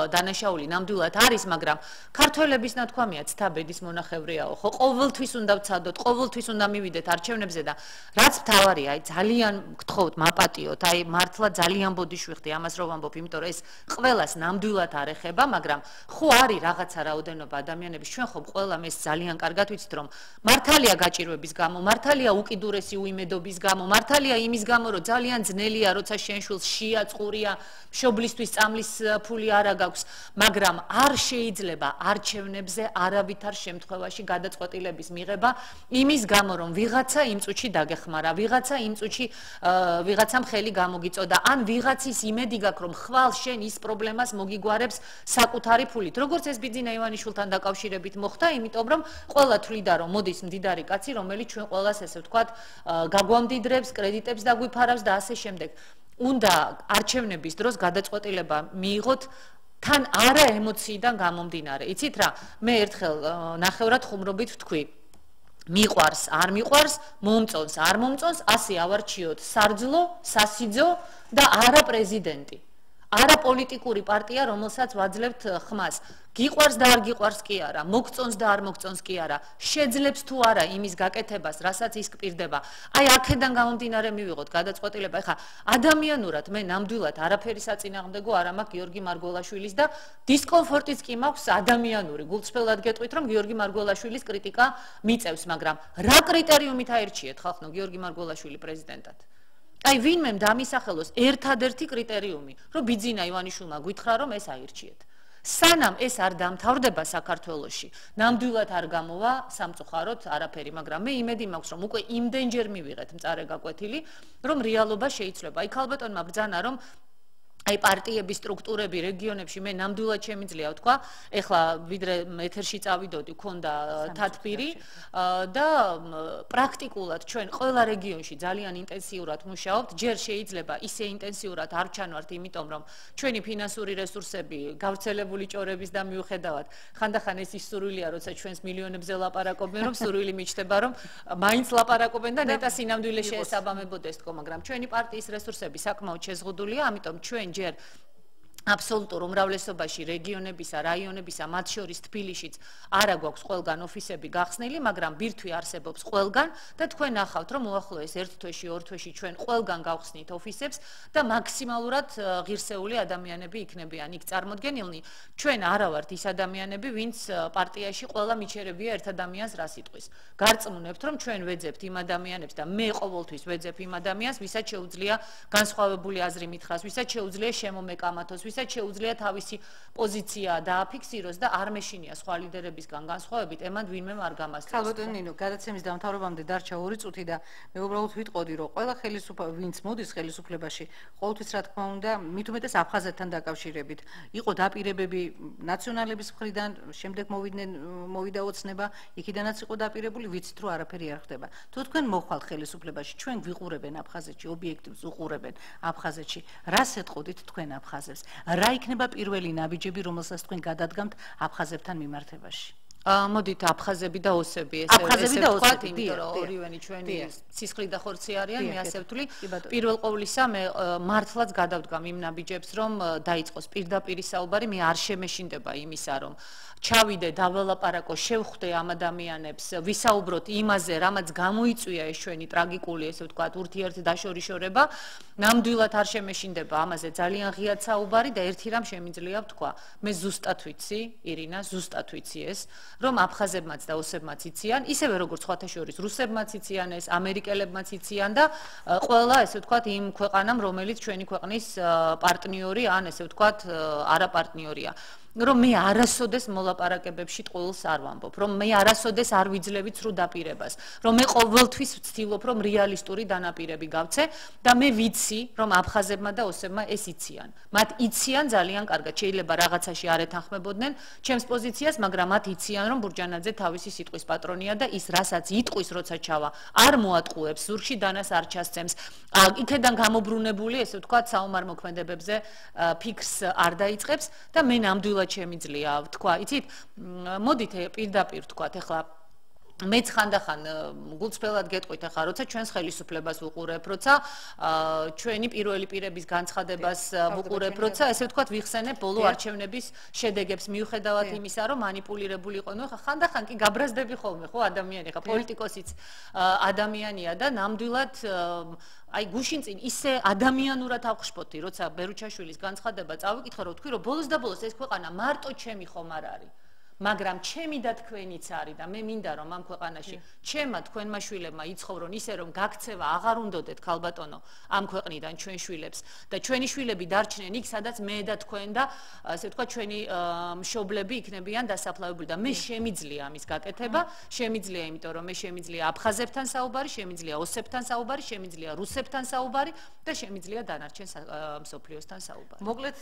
დანაშაული ნამდვილად არის, მაგრამ ქართველების ნათქვამია ცთაბედის მონახევრიაო, ხო ყოველთვის უნდა ვცადოთ, ყოველთვის უნდა მივიდეთ არჩევნებზე და რაც მთავარია, აი ძალიან გთხოვთ, მაპატიოთ, აი მართლა ძალიან ბოდიშვიხდი ამას რომ ვამბობ, იმიტომ რომ ეს ყველას ნამდვილად არ ეხება, მაგრამ ხო არის რაღაცა რაოდენობა ადამიანების, ჩვენ ხომ ყველა ეს ძალიან კარგად ვიცით, რომ მართალია გაჭირვების გამო, მართალია უკიდურესი უიმედობის გამო, მართალია იმის გამო, რომ ძალიან ძნელია, როცა შენ შვილს შია, წყურია მშობლისთვის წამლის ფული არ აქვს, მაგრამ არ შეიძლება არჩევნებზე არავითარ შემთხვევაში გადაწყვეტილების მიღება იმის გამო, რომ ვიღაცა იმ წუთში დაგეხმარა, ვიღაცა იმ წუთში ვიღაცამ ხელი გამოგიწოდა, ან ვიღაცის იმედი გაქვს, რომ ხვალ შენ ის პრობლემას მოგიგგვარებს საკუთარი ფულით. როგორც ეს ბიძინა ივანიშვილთან დაკავშირებით მოხდა, იმიტომ რომ ყველა თვლიდა, რომ მოდის მდიდარი კაცი, რომელიც ჩვენ ყველას ესე ვთქვათ, გაგვამდიდრებს, კრედიტებს დაგვიფარავს და ასე შემდეგ. უნდა არჩევნების დროს გადაწყვეტილება მიიღოთ თან არა ემოციიდან გამომდინარე. იცით რა, მე ერთხელ ნახევრად ხუმრობით ვთქვი, მიყვარს, არ მიყვარს, მომწონს, არ მომწონს, ასე ავარჩიოთ სარძლო, სასიძო და არა პრეზიდენტი. არა პოლიტიკური პარტია, რომელსაც ვაძლევთ ხმას. გიყვარს და არ გიყვარს კი არა, მოგწონს და არ მოგწონს კი არა, შეძლებს თუ არა იმის გაკეთებას, რასაც ის გპირდება. აი აქედან გამომდინარე მივიღოთ გადაწყვეტილება. ეხლა ადამიანურად მე ნამდვილად არაფერი საწინააღმდეგო არ მაქვს გიორგი მარგველაშვილის და დისკომფორტიც კი მაქვს ადამიანური. გულწრფელად გეტყვით, რომ გიორგი მარგველაშვილის კრიტიკა მიწევს, მაგრამ რა კრიტერიუმით აირჩიეთ ხალხო გიორგი მარგველაშვილი პრეზიდენტად? აი ვინმე დამისახელოს ერთადერთი კრიტერიუმი, რომ ბიძინა ივანიშვილმა გითხრა, რომ ეს აირჩიეთ. სანამ ეს არ დამთავრდება საქართველოში, ნამდვილად არ გამოვა სამწუხაროდ არაფერი, მაგრამ მე იმედი მაქვს, რომ უკვე იმდენჯერ მივიღეთ მწარე გაკვეთილი, რომ რეალობა შეიცვლება. აი ქალბატონმა ბრძანა, რომ აი პარტიების სტრუქტურები რეგიონებში მე ნამდვილად შემიძლია ვთქვა, ეხლა ვიდრე ეთერში წავიდოდი, ქონდა თათბირი და პრაქტიკულად ჩვენ ყველა რეგიონში ძალიან ინტენსიურად მუშაობთ, ჯერ შეიძლება ისე ინტენსიურად არ ჩანვართ, იმიტომ რომ ჩვენი ფინანსური რესურსები გავრცელებული ჭორების და მიუხედავად, ხანდახან ეს ის სურვილია, როცა ჩვენს მილიონებზე ლაპარაკობენ, რომ სურვილი მიჩნდება, რომ მაინც ლაპარაკობენ და ნეტა სინამდვილე შეესაბამებოდეს თქო, მაგრამ ჩვენი პარტიის რესურსები საკმაოდ შეზღუდულია, ამიტომ ჩვენ ჯერ აბსოლუტურ უმრავლესობაში რეგიონებისა, რაიონებისა, მათ შორის თბილისშიც არა გვაქვს ყველგან ოფისები გახსნილი, მაგრამ ბირთვი არსებობს ყველგან და თქვენ ნახავთ, რომ უახლოეს ერთ თვეში, ორ თვეში ჩვენ ყველგან გავხსნით ოფისებს და მაქსიმალურად ღირსეული ადამიანები იქნებიან იქ წარმოდგენილნი. ჩვენ არა ვართ ის ადამიანები, ვინც პარტიაში ყველა მიჩერებია ერთ ადამიანს რა სიტყვის. გარწმუნებთ, რომ ჩვენ ვეძებთ იმ ადამიანებს და მე ყოველთვის ვეძებ იმ ადამიანს, ვისაც შეუძლია განსხვავებული აზრი მითხრას, ვისაც შეუძლია შემომეკამათოს, ვისაც შეუძლია თავისი პოზიცია დააფიქსიროს და არ მეშინია სხვა ლიდერებისგან განსხვავებით, ემან ვინმე არ გამასწრებს. ქალბატონო ნინო, გადაცემის დამთავრებამდე დარჩა 2 წუთი და მე უბრალოდ ვიტყოდი, რომ ყველა ხელისუფლება, ვინც მოდის ხელისუფლებაში, ყოველთვის რა თქმა უნდა, მით უმეტეს აფხაზეთთან დაკავშირებით, იყო დაპირებები ნაციონალების მხრიდან, შემდეგ მოვიდა ოცნება, იქიდანაც იყო დაპირებული, ვიცით რომ არაფერი არ ხდება. თუ თქვენ მოხვალთ ხელისუფლებაში, ჩვენ გვიყურებენ აფხაზეთში, ობიექტივს უყურებენ აფხაზეთში, რას ეთყოდით თქვენ აფხაზებს? რა იქნება პირველი ნაბიჯები, რომელსაც თქვენ გადადგამთ აფხაზებთან მიმართებაში? მოდით აფხაზები და ოსები ესე ვთქვათ, იმიტომ რომ ორივენი ჩვენი სისხლი და ხორცი არიან, მე ასე ვთვლი. პირველ ყოვლისა მე მართლაც გადავდგამ იმ ნაბიჯებს, რომ დაიწყოს პირდაპირი საუბარი, მე არ შემეშინდება იმისა, რომ ჩავიდე, დაველაპარაკო, შევხვდე ამ ადამიანებს, ვისაუბროთ იმაზე, რამაც გამოიწვია ეს ჩვენი ტრაგიკული, ესე ვთქვათ, ურთიერთდაშორიშორება, ნამდვილად არ შემეშინდება ამაზე ძალიან ღიად საუბარი და ერთი რამ შემიძლია ვთქვა. მე ზუსტად ვიცი, ირინა, ზუსტად ვიცი ეს, რომ აფხაზებმაც და ოსებმაც იციან, ისევე როგორც სხვათა შორის რუსებმაც იციან ეს, ამერიკელებმაც იციან და ყველა, ესე ვთქვათ, იმ ქვეყანამ, რომელიც ჩვენი ქვეყნის პარტნიორი ან ესე ვთქვათ, არაპარტნიორია. რომ მე არასოდეს მოლაპარაკებებში ტყუილს არ ვამბობ, რომ მე არასოდეს არ ვიძლევი ცრუ დაპირებას, რომ მე ყოველთვის ვცდილობ, რომ რეალისტური დანაპირები გავცე და მე ვიცი, რომ აფხაზებმა და ოსებმა ეს იციან. მათ იციან ძალიან კარგად, შეიძლება რაღაცაში არ ეთანხმებოდნენ ჩემს პოზიციას, მაგრამ მათ იციან, რომ ბურჯანაძე თავისი სიტყვის პატრონია და ის რასაც იტყვის, როცა ჩავა, არ მოატყუებს, ზურგში დანას არ ჩასცემს. იქედან გამობრუნებული, ესე ვთქვათ, საომარ მოქმედებებზე ფიქრს არ დაიწყებს და მე ნამდვილად შემიძლია ვთქვა, იცით, მოდით პირდაპირ ვთქვათ, ეხლა მეც ხანდახან გულწრფელად გეტყვით ახლა, როცა ჩვენს ხელისუფლებას ვუყურებ, როცა ჩვენი პირველი პირების განცხადებას ვუყურებ, როცა ესე ვთქვათ, ვიხსენებ ბოლო არჩევნების შედეგებს მიუხედავად იმისა, რომ манипуლირებული იყო, ნუ ახლა ხანდახან კი გაბრაზდები ხოლმე, ხო, ადამიანი, ახლა პოლიტიკოსიც ადამიანია და ნამდვილად აი გუშინ წინ ისე ადამიანურად ავხშფოთი, როცა ბერუჩაშვილის განცხადება წავიკითხე, რომ ვთქვი, რომ ბოლოს და ბოლოს ეს ქვეყანა მარტო ჩემი ხომ არ არის. მაგრამ ჩემი და თქვენიც არის და მე მინდა რომ ამ ქვეყანაში ჩემმა თქვენმა შვილებმა იცხოვრონ ისე რომ გაქცევა აღარ უნდოდეთ ქალბატონო ამ ქვეყნიდან ჩვენ შვილებს და ჩვენი შვილები დარჩნენ იქ სადაც მე და თქვენ და ასე ვთქვათ ჩვენი მშობლები იქნებიან დასაფლავებული და მე შემიძლია ამის გაკეთება შემიძლია იმიტომ რომ მე შემიძლია აფხაზებთან საუბარი შემიძლია ოსებთან საუბარი შემიძლია რუსებთან საუბარი და შემიძლია დანარჩენ მსოფლიოსთან საუბარი მოკლედ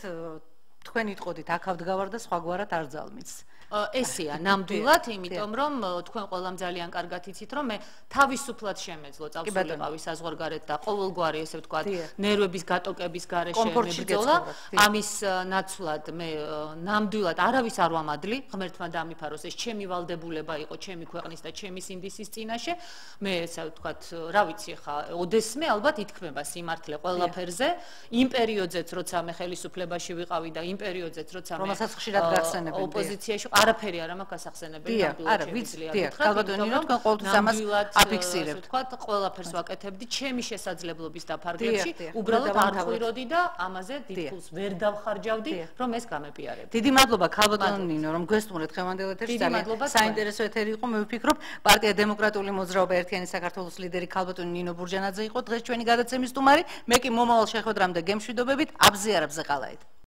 თქვენ იტყოდით აქავდგავარ და სხვაგვარად არ ძალმიც ესეა ნამდვილად იმიტომ რომ თქვენ ყველამ ძალიან კარგად იცით რომ მე თავისუფლად შემეძლო წავსულიყავი საზღვარგარეთ და ყოველგვარი ესე ვთქვათ ნერვების გატოკების გარეშე მებრძოლა ამის ნაცვლად მე ნამდვილად არავის არ ვამადლი ღმერთმა დამიფაროს ეს ჩემი ვალდებულება იყო ჩემი ქვეყნის და ჩემი სინდისის წინაშე მე ესე ვთქვათ რა ვიცი ხა ოდესმე ალბათ ითქმება სიმართლე ყველაფერზე იმ პერიოდზეც როცა მე ხელისუფლებაში ვიყავი და იმ პერიოდზეც როცა მე რომელსაც ხშირად გახსენებდი ოპოზიციაში არაფერი არ ამას გასახსენებელი არა ვიცი ქალბატონი რომ თქვენ ყოველთვის ამას აფიქსირებთ ვთქვათ ყველაფერს ვაკეთებდი ჩემი შესაძლებლობის დაფარგლებში უბრალოდ არ ხვიროდი და ამაზე დიდ ფულს ვერ დავხარჯავდი რომ ეს გამეპიარებდი დიდი მადლობა ქალბატონ ნინო რომ გვესტუმრეთ ხევანდელ ეთერში ძალიან საინტერესო ეთერი იყო მე ვფიქრობ პარტია დემოკრატიული მოძრაობა ერთიანი საქართველოს ლიდერი ქალბატონ ნინო ბურჯანაძე იყო დღეს ჩვენი გადაცემის სტუმარი მე კი მომავალ შეხვედრამდე გემშვიდობებით აბზიარებზე ყალაით